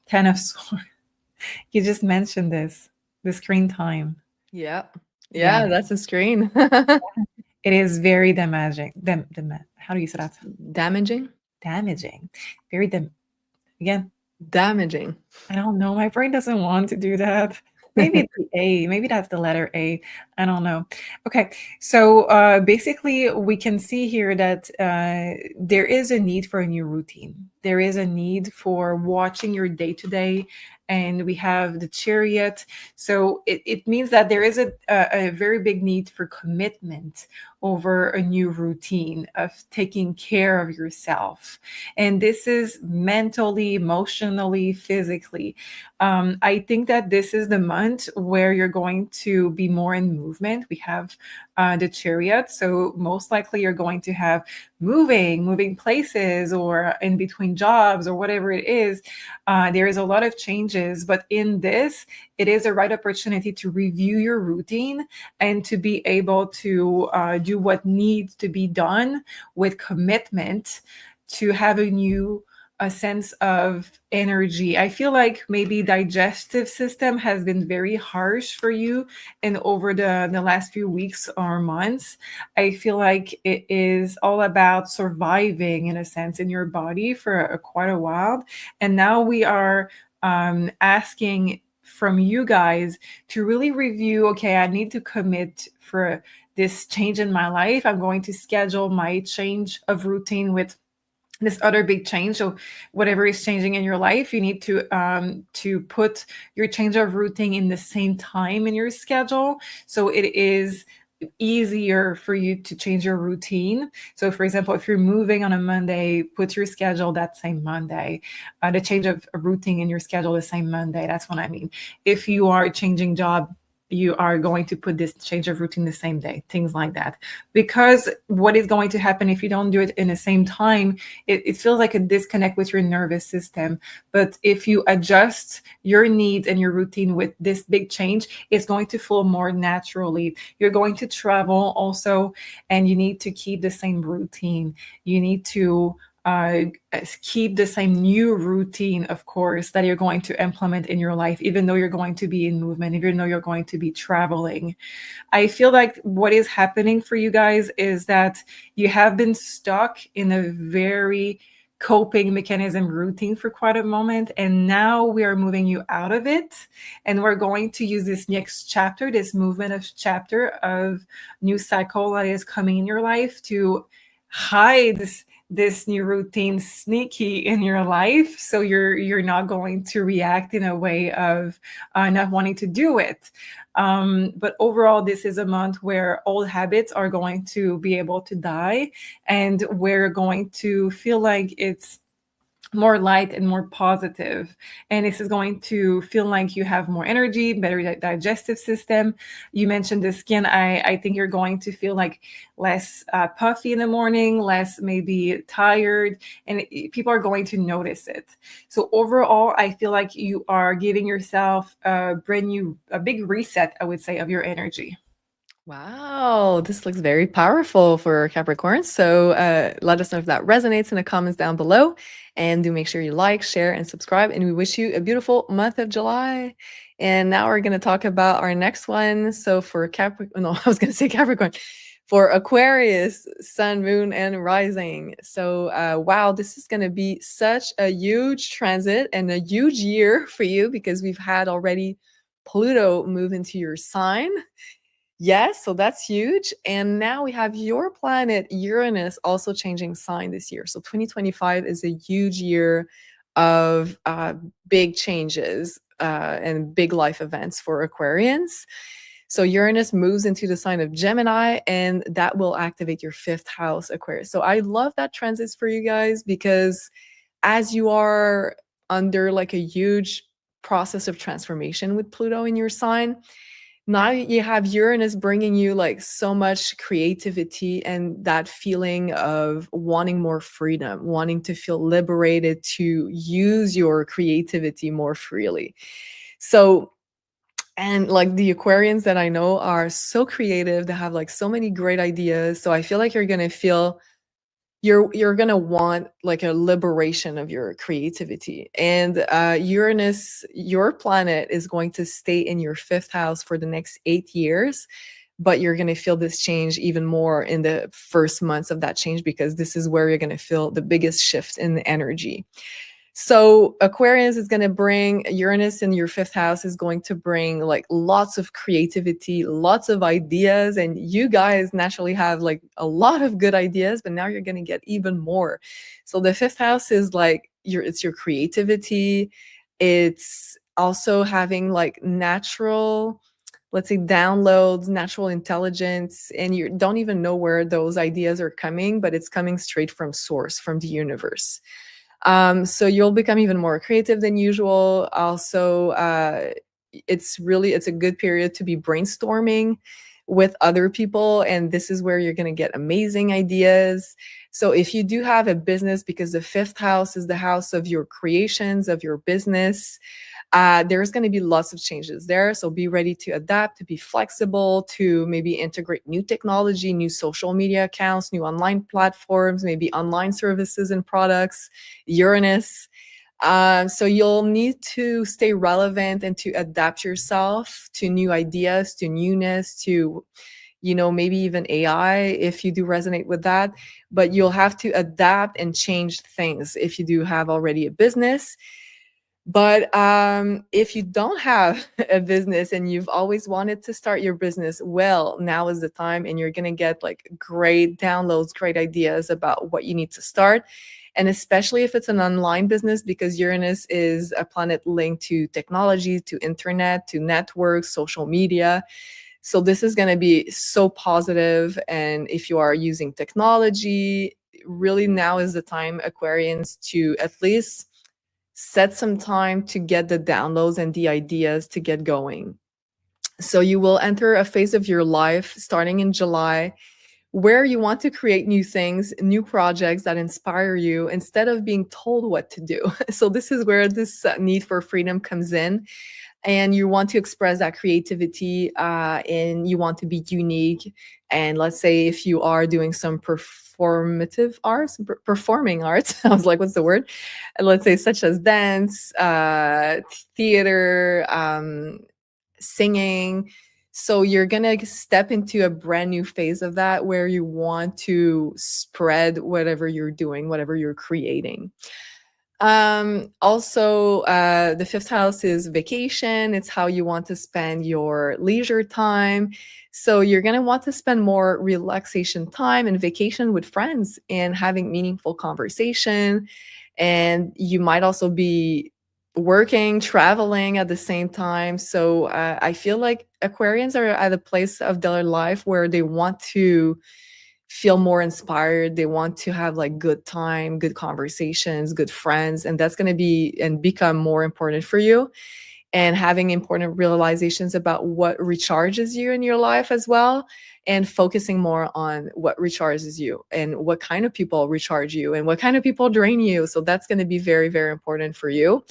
S2: 10 of Swords. You just mentioned this, the screen time.
S1: Yeah.
S2: Yeah.
S1: Yeah, that's a screen.
S2: It is very damaging. How do you say that?
S1: Damaging?
S2: Damaging. Very again.
S1: Damaging.
S2: I don't know. My brain doesn't want to do that. Maybe it's the A. Maybe that's the letter A. I don't know. Okay. So basically, we can see here that there is a need for a new routine. There is a need for watching your day to day. And we have the Chariot. So it means that there is a very big need for commitment over a new routine of taking care of yourself. And this is mentally, emotionally, physically. I think that this is the month where you're going to be more in movement. We have the Chariot. So most likely you're going to have moving places or in between jobs or whatever it is. There is a lot of changes, but in this, it is a right opportunity to review your routine and to be able to do what needs to be done with commitment to have a sense of energy. I feel like maybe digestive system has been very harsh for you, and over the last few weeks or months, I feel like it is all about surviving in a sense in your body for quite a while. And now we are asking from you guys to really review, okay, I need to commit for this change in my life. I'm going to schedule my change of routine with this other big change. So whatever is changing in your life, you need to put your change of routine in the same time in your schedule, so it is easier for you to change your routine. So for example, if you're moving on a Monday, put your schedule that same Monday. The change of a routine in your schedule the same Monday. That's what I mean. If you are changing job, you are going to put this change of routine the same day, things like that. Because what is going to happen if you don't do it in the same time, it feels like a disconnect with your nervous system. But if you adjust your needs and your routine with this big change, it's going to flow more naturally. You're going to travel also, and you need to keep the same routine. You need to keep the same new routine, of course, that you're going to implement in your life, even though you're going to be in movement, even though you're going to be traveling. I feel like what is happening for you guys is that you have been stuck in a very coping mechanism routine for quite a moment, and now we are moving you out of it, and we're going to use this next chapter, this movement of chapter of new cycle that is coming in your life, to hide this new routine sneaky in your life, so you're not going to react in a way of not wanting to do it. But overall, this is a month where old habits are going to be able to die, and we're going to feel like it's more light and more positive. And this is going to feel like you have more energy, better digestive system. You mentioned the skin. I think you're going to feel like less puffy in the morning, less maybe tired, and people are going to notice it. So overall, I feel like you are giving yourself a big reset, I would say, of your energy.
S1: Wow, this looks very powerful for Capricorn. So let us know if that resonates in the comments down below. And do make sure you like, share, and subscribe. And we wish you a beautiful month of July. And now we're going to talk about our next one. So for Capricorn, no, I was going to say Capricorn. For Aquarius, Sun, Moon, and Rising. So wow, this is going to be such a huge transit and a huge year for you, because we've had already Pluto move into your sign. Yes, so that's huge. And now we have your planet Uranus also changing sign this year. So 2025 is a huge year of big changes and big life events for Aquarians. So Uranus moves into the sign of Gemini, and that will activate your 5th house, Aquarius. So I love that transits for you guys, because as you are under like a huge process of transformation with Pluto in your sign, now you have Uranus bringing you like so much creativity and that feeling of wanting more freedom, wanting to feel liberated to use your creativity more freely. So, and like the Aquarians that I know are so creative, they have like so many great ideas. So I feel like you're going to feel you're gonna want like a liberation of your creativity. And Uranus, your planet, is going to stay in your 5th house for the next 8 years, but you're going to feel this change even more in the first months of that change, because this is where you're going to feel the biggest shift in the energy. So Aquarius is going to bring Uranus in your 5th house, is going to bring like lots of creativity, lots of ideas. And you guys naturally have like a lot of good ideas, but now you're going to get even more. So the 5th house is like it's your creativity. It's also having like natural, let's say, downloads, natural intelligence, and you don't even know where those ideas are coming, but it's coming straight from source, from the universe. So you'll become even more creative than usual. Also, it's a good period to be brainstorming with other people, and this is where you're going to get amazing ideas. So if you do have a business, because the 5th house is the house of your creations, of your business, there's going to be lots of changes there. So be ready to adapt, to be flexible, to maybe integrate new technology, new social media accounts, new online platforms, maybe online services and products, Uranus. So you'll need to stay relevant and to adapt yourself to new ideas, to newness, to, maybe even AI, if you do resonate with that. But you'll have to adapt and change things if you do have already a business. But if you don't have a business and you've always wanted to start your business, well, now is the time, and you're going to get like great downloads, great ideas about what you need to start. And especially if it's an online business, because Uranus is a planet linked to technology, to internet, to networks, social media. So this is going to be so positive. And if you are using technology, really now is the time, Aquarians, to at least set some time to get the downloads and the ideas to get going. So you will enter a phase of your life starting in July where you want to create new things, new projects that inspire you instead of being told what to do. So this is where this need for freedom comes in, and you want to express that creativity, and you want to be unique. And let's say if you are doing some performative arts, performing arts, I was like, what's the word? And let's say such as dance, theater, singing. So you're gonna step into a brand new phase of that where you want to spread whatever you're doing, whatever you're creating. Also, the fifth house is vacation. It's how you want to spend your leisure time. So you're going to want to spend more relaxation time and vacation with friends and having meaningful conversation. And you might also be working, traveling at the same time. So I feel like Aquarians are at a place of their life where they want to feel more inspired. They want to have like good time, good conversations, good friends, and that's going to be and become more important for you. And having important realizations about what recharges you in your life as well, and focusing more on what recharges you and what kind of people recharge you and what kind of people drain you. So that's going to be very, very important for you.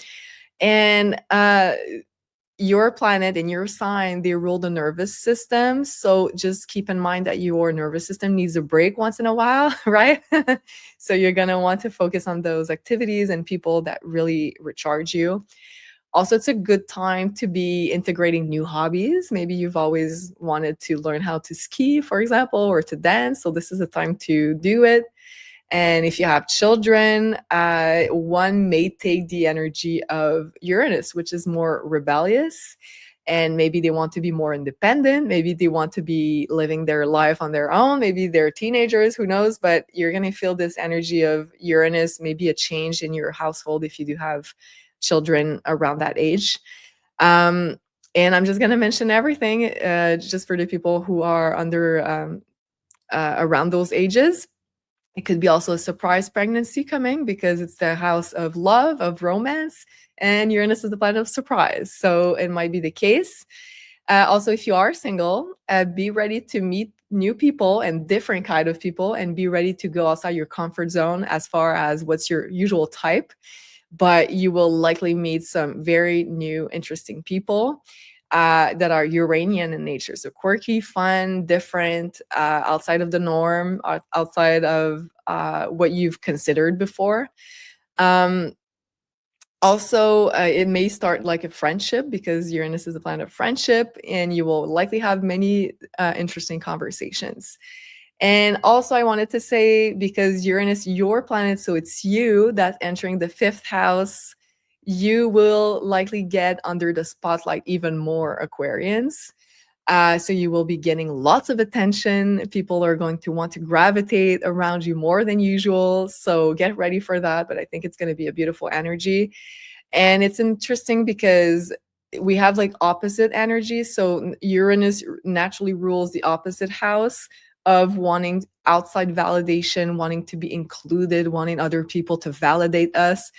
S1: And your planet and your sign, they rule the nervous system. So just keep in mind that your nervous system needs a break once in a while, right? So you're going to want to focus on those activities and people that really recharge you. Also, it's a good time to be integrating new hobbies. Maybe you've always wanted to learn how to ski, for example, or to dance. So this is the time to do it. And if you have children, one may take the energy of Uranus, which is more rebellious. And maybe they want to be more independent. Maybe they want to be living their life on their own. Maybe they're teenagers, who knows? But you're going to feel this energy of Uranus, maybe a change in your household if you do have children around that age. And I'm just going to mention everything just for the people who are under around those ages. It could be also a surprise pregnancy coming because it's the house of love, of romance, and Uranus is the planet of surprise. So it might be the case. Also, if you are single, be ready to meet new people and different kind of people, and be ready to go outside your comfort zone as far as what's your usual type. But you will likely meet some very new, interesting people that are Uranian in nature. So quirky, fun, different, outside of the norm, outside of what you've considered before. Also, it may start like a friendship because Uranus is a planet of friendship, and you will likely have many interesting conversations. And also, I wanted to say, because Uranus, your planet, so it's you that's entering the fifth house, you will likely get under the spotlight even more, Aquarians. So you will be getting lots of attention. People are going to want to gravitate around you more than usual. So get ready for that. But I think it's going to be a beautiful energy. And it's interesting because we have like opposite energies. So Uranus naturally rules the opposite house of wanting outside validation, wanting to be included, wanting other people to validate us.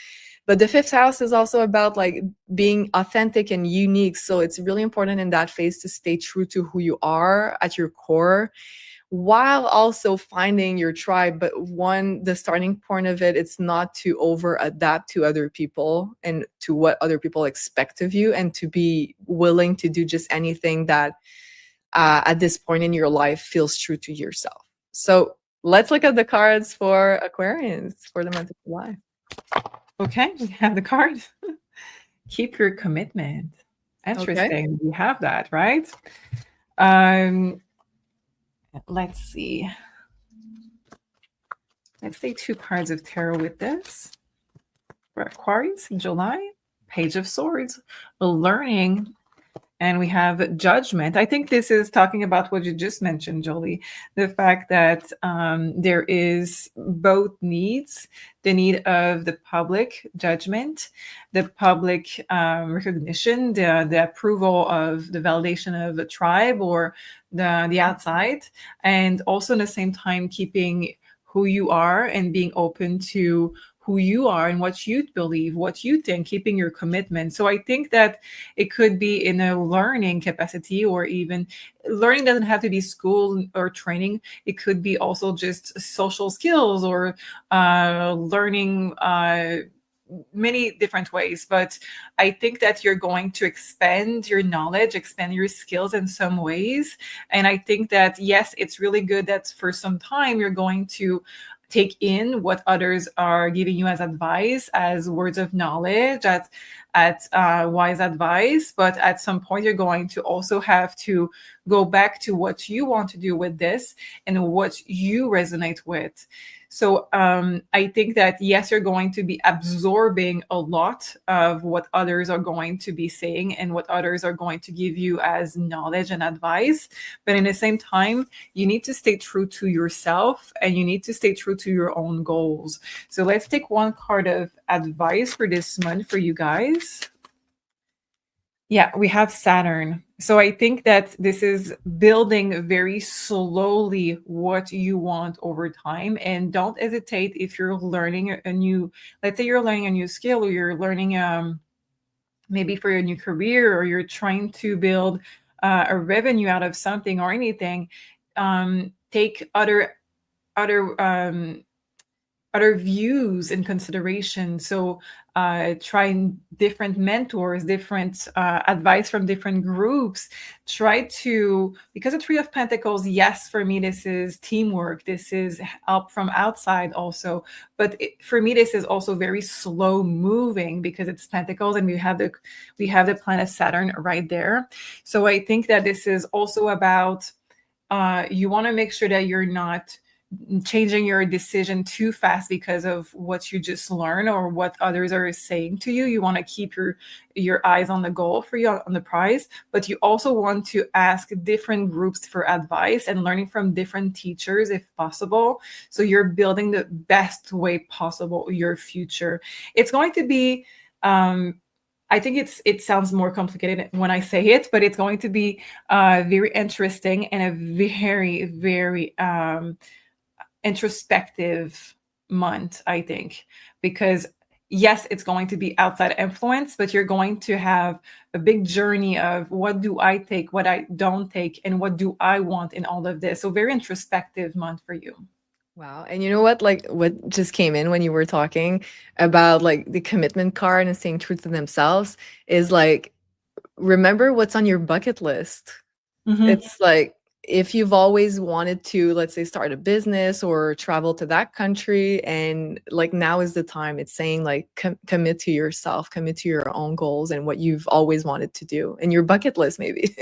S1: But the fifth house is also about like being authentic and unique. So it's really important in that phase to stay true to who you are at your core, while also finding your tribe. But the starting point of it, it's not to over adapt to other people and to what other people expect of you, and to be willing to do just anything that at this point in your life feels true to yourself. So let's look at the cards for Aquarians for the month of July.
S2: Okay, we have the card. Keep your commitment. Interesting.
S1: Okay.
S2: We have that, right? Let's see. Let's take 2 cards of tarot with this for Aquarius in July. Page of Swords, learning, and we have Judgment. I think this is talking about what you just mentioned, Jolie, the fact that there is both needs, the need of the public judgment, the public recognition, the approval of the validation of the tribe or the outside, and also at the same time keeping who you are and being open to who you are and what you believe, what you think, keeping your commitment. So I think that it could be in a learning capacity, or even learning doesn't have to be school or training. It could be also just social skills or learning many different ways. But I think that you're going to expand your knowledge, expand your skills in some ways. And I think that, yes, it's really good that for some time you're going to take in what others are giving you as advice, as words of knowledge, at wise advice. But at some point, you're going to also have to go back to what you want to do with this and what you resonate with. So I think that, yes, you're going to be absorbing a lot of what others are going to be saying and what others are going to give you as knowledge and advice. But in the same time, you need to stay true to yourself and you need to stay true to your own goals. So let's take one card of advice for this month for you guys. Yeah, we have Saturn. So I think that this is building very slowly what you want over time. And don't hesitate if you're learning a new, let's say you're learning a new skill, or you're learning maybe for your new career, or you're trying to build a revenue out of something or anything. Take other views in consideration. So trying different mentors, different advice from different groups. Try to, because the Three of Pentacles, yes, for me, this is teamwork. This is help from outside also. But for me, this is also very slow moving because it's Pentacles and we have the planet Saturn right there. So I think that this is also about you want to make sure that you're not changing your decision too fast because of what you just learned or what others are saying to you. You want to keep your eyes on the goal for you, on the prize, but you also want to ask different groups for advice and learning from different teachers if possible. So you're building the best way possible your future. It's going to be I think it sounds more complicated when I say it, but it's going to be very interesting and a very, very introspective month, I think, because yes, it's going to be outside influence, but you're going to have a big journey of what do I take, what I don't take, and what do I want in all of this. So very introspective month for you.
S1: Wow. And you know what? Like what just came in when you were talking about like the commitment card and staying true to themselves is like, remember what's on your bucket list. It's like if you've always wanted to, let's say, start a business or travel to that country, and like now is the time. It's saying like commit to yourself, commit to your own goals and what you've always wanted to do, and your bucket list maybe.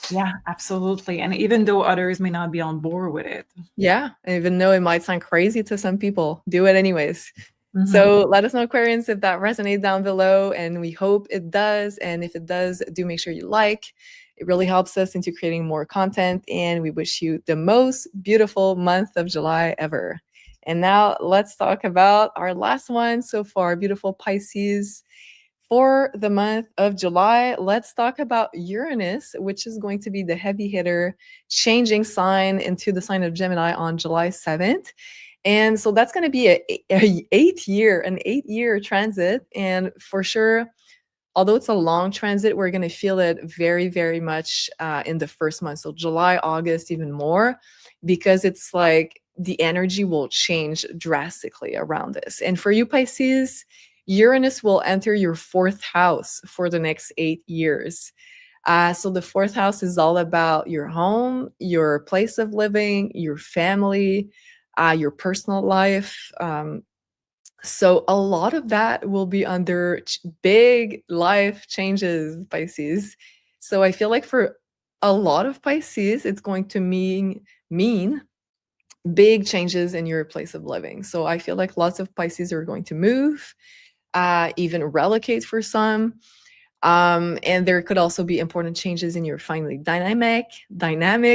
S2: Yeah, absolutely. And even though others may not be on board with it.
S1: Yeah, even though it might sound crazy to some people, do it anyways.
S2: Mm-hmm.
S1: So let us know, Aquarians, if that resonates down below, and we hope it does. And if it does, do make sure you like. It really helps us into creating more content, and we wish you the most beautiful month of July ever. And now let's talk about our last one so far, beautiful Pisces. For the month of July, let's talk about Uranus, which is going to be the heavy hitter, changing sign into the sign of Gemini on July 7th. And so that's going to be an 8-year transit. And for sure, although it's a long transit, we're going to feel it very, very much in the first month. So July, August, even more, because it's like the energy will change drastically around this. And for you, Pisces, Uranus will enter your 4th house for the next 8 years. So the 4th house is all about your home, your place of living, your family, your personal life. So a lot of that will be under big life changes, Pisces. So I feel like for a lot of Pisces, it's going to mean big changes in your place of living. So I feel like lots of Pisces are going to move. even relocate for some. And there could also be important changes in your family dynamic.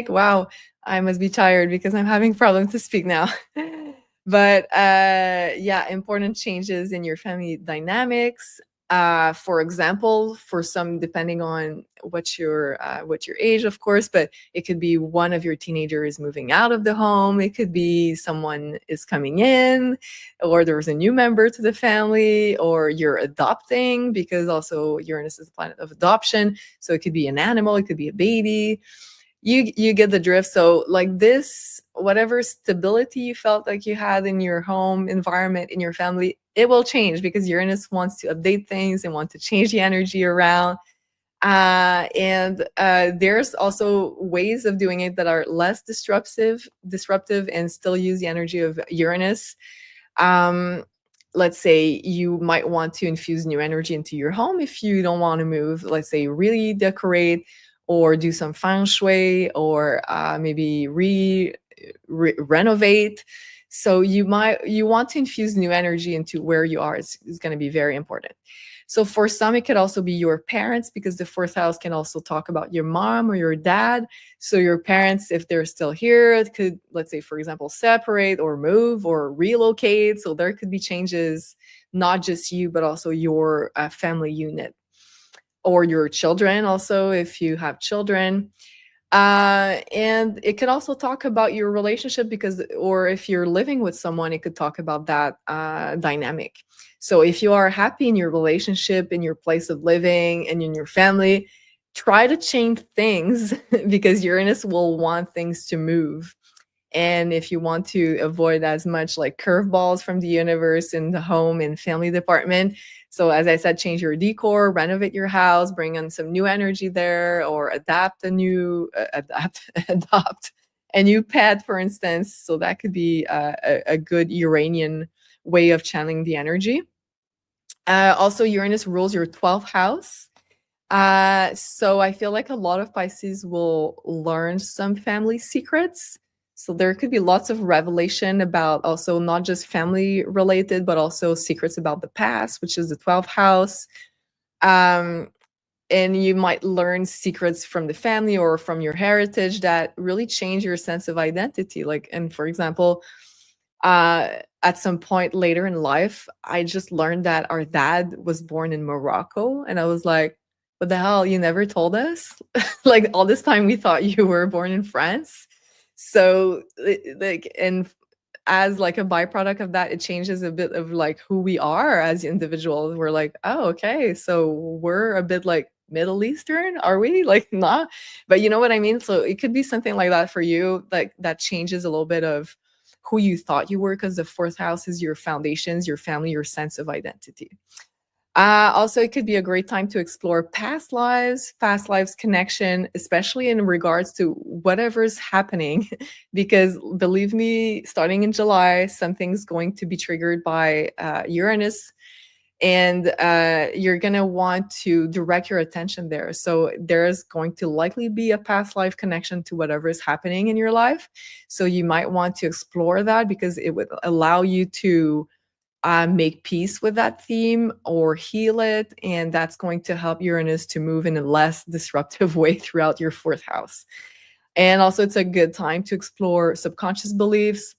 S1: Wow, I must be tired because I'm having problems to speak now. But yeah, important changes in your family dynamics. For example, for some, depending on what your age, of course, but it could be one of your teenagers moving out of the home. It could be someone is coming in, or there's a new member to the family, or you're adopting, because also Uranus is a planet of adoption. So it could be an animal, it could be a baby. You get the drift. So like this, whatever stability you felt like you had in your home environment, in your family, it will change because Uranus wants to update things and want to change the energy around. And there's also ways of doing it that are less disruptive and still use the energy of Uranus. Let's say you might want to infuse new energy into your home if you don't want to move, let's say really decorate or do some feng shui, or maybe renovate. So you want to infuse new energy into where you are. It's going to be very important. So for some, it could also be your parents, because the fourth house can also talk about your mom or your dad. So your parents, if they're still here, it could, let's say, for example, separate or move or relocate. So there could be changes, not just you, but also your family unit, or your children also, if you have children. And it could also talk about your relationship, because, or if you're living with someone, it could talk about that dynamic. So if you are happy in your relationship, in your place of living, and in your family, try to change things because Uranus will want things to move. And if you want to avoid as much like curveballs from the universe in the home and family department, so as I said, change your decor, renovate your house, bring in some new energy there, or adopt a new pet, for instance. So that could be a good Uranian way of channeling the energy. Also, Uranus rules your 12th house. So I feel like a lot of Pisces will learn some family secrets. So there could be lots of revelation about also not just family related, but also secrets about the past, which is the 12th house. And you might learn secrets from the family or from your heritage that really change your sense of identity. Like, and for example, at some point later in life, I just learned that our dad was born in Morocco. And I was like, what the hell? You never told us? Like all this time we thought you were born in France. So like, and as like a byproduct of that, it changes a bit of like who we are as individuals. We're like, oh, okay, so we're a bit like Middle Eastern, are we? Like not, but you know what I mean? So it could be something like that for you, like that changes a little bit of who you thought you were, because the fourth house is your foundations, your family, your sense of identity. Also, it could be a great time to explore past lives connection, especially in regards to whatever's happening, because believe me, starting in July, something's going to be triggered by Uranus, and you're going to want to direct your attention there. So there's going to likely be a past life connection to whatever is happening in your life. So you might want to explore that, because it would allow you to make peace with that theme or heal it. And that's going to help Uranus to move in a less disruptive way throughout your fourth house. And also, it's a good time to explore subconscious beliefs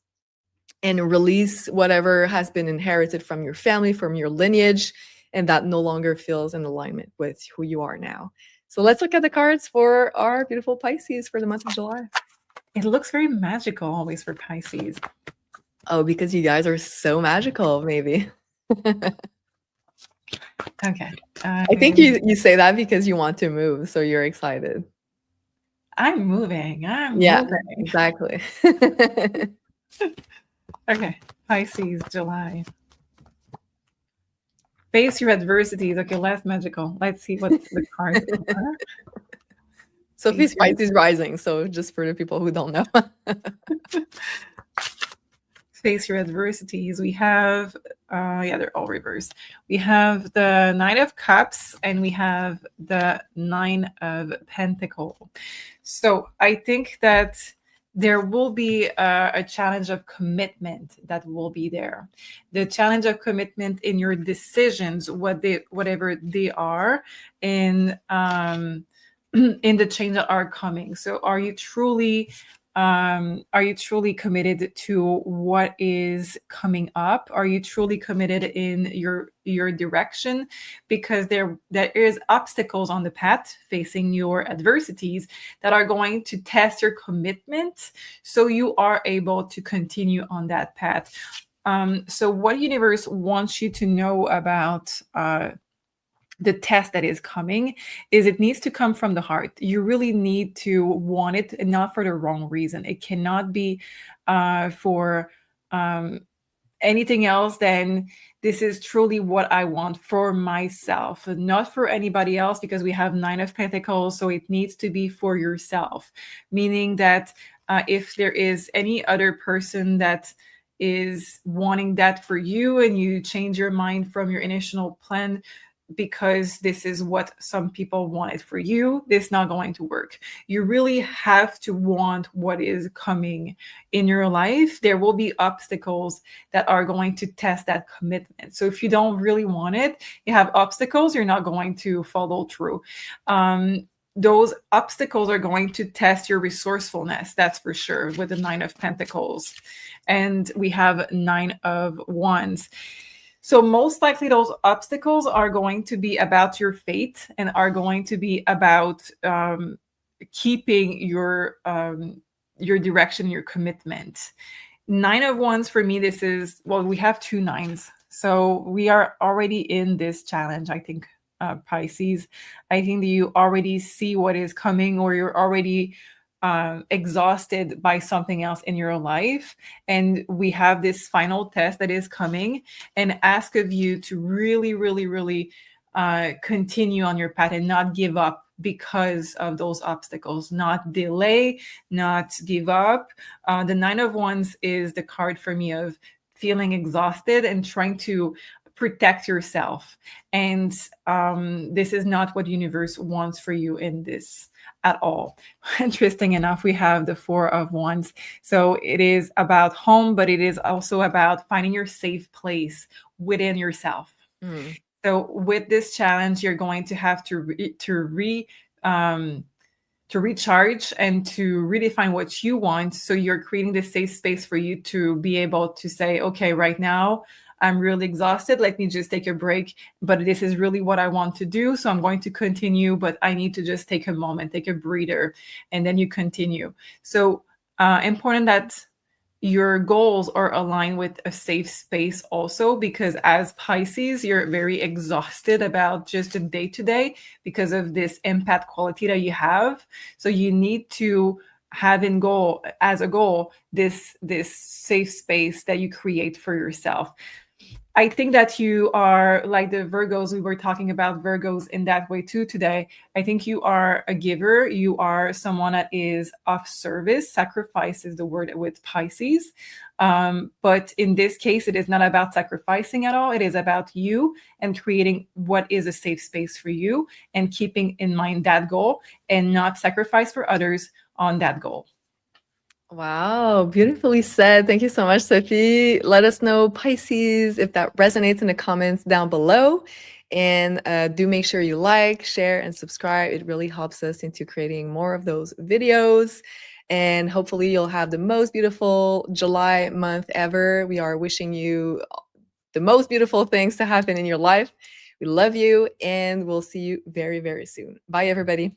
S1: and release whatever has been inherited from your family, from your lineage, and that no longer feels in alignment with who you are now. So let's look at the cards for our beautiful Pisces for the month of July.
S2: It looks very magical always for Pisces.
S1: Oh, because you guys are so magical, maybe.
S2: Okay.
S1: I think you say that because you want to move, so you're excited.
S2: I'm moving.
S1: Yeah, exactly.
S2: Okay, Pisces, July. Face your adversities. Okay, less magical. Let's see what the cards are.
S1: Sophie's Pisces rising, so just for the people who don't know.
S2: Face your adversities. We have, yeah, they're all reversed. We have the Nine of Cups and we have the Nine of Pentacles. So I think that there will be a challenge of commitment that will be there. The challenge of commitment in your decisions, whatever they are, in in the change that are coming. So are you truly committed to what is coming up? Are you truly committed in your direction? Because there is obstacles on the path facing your adversities that are going to test your commitment, so you are able to continue on that path. So what universe wants you to know about the test that is coming is it needs to come from the heart. You really need to want it, and not for the wrong reason. It cannot be for anything else than this is truly what I want for myself, not for anybody else, because we have Nine of Pentacles. So it needs to be for yourself, meaning that if there is any other person that is wanting that for you and you change your mind from your initial plan because this is what some people wanted for you, this is not going to work. You really have to want what is coming in your life. There will be obstacles that are going to test that commitment. So if you don't really want it, you have obstacles, you're not going to follow through. Those obstacles are going to test your resourcefulness, that's for sure, with the Nine of Pentacles. And we have Nine of Wands. So most likely those obstacles are going to be about your fate and are going to be about keeping your direction, your commitment. Nine of Wands for me, this is, well, we have two nines. So we are already in this challenge, I think, Pisces. I think that you already see what is coming, or you're already exhausted by something else in your life, and we have this final test that is coming and ask of you to really continue on your path and not give up because of those obstacles. Not delay, not give up. The Nine of Wands is the card for me of feeling exhausted and trying to protect yourself, and this is not what the universe wants for you in this at all. Interesting enough, we have the Four of Wands. So it is about home, but it is also about finding your safe place within yourself. So with this challenge, you're going to have to recharge and to redefine what you want. So you're creating this safe space for you to be able to say, okay, right now I'm really exhausted. Let me just take a break. But this is really what I want to do. So I'm going to continue, but I need to just take a moment, take a breather, and then you continue. So important that your goals are aligned with a safe space also, because as Pisces, you're very exhausted about just the day-to-day because of this empath quality that you have. So you need to have as a goal this safe space that you create for yourself. I think that you are like the Virgos. We were talking about Virgos in that way too today. I think you are a giver. You are someone that is of service. Sacrifice is the word with Pisces. But in this case, it is not about sacrificing at all. It is about you and creating what is a safe space for you and keeping in mind that goal and not sacrifice for others on that goal.
S1: Wow, beautifully said. Thank you so much, Sophie. Let us know, Pisces, if that resonates in the comments down below. And do make sure you like, share, and subscribe. It really helps us into creating more of those videos. And hopefully you'll have the most beautiful July month ever. We are wishing you the most beautiful things to happen in your life. We love you, and we'll see you very, very soon. Bye, everybody.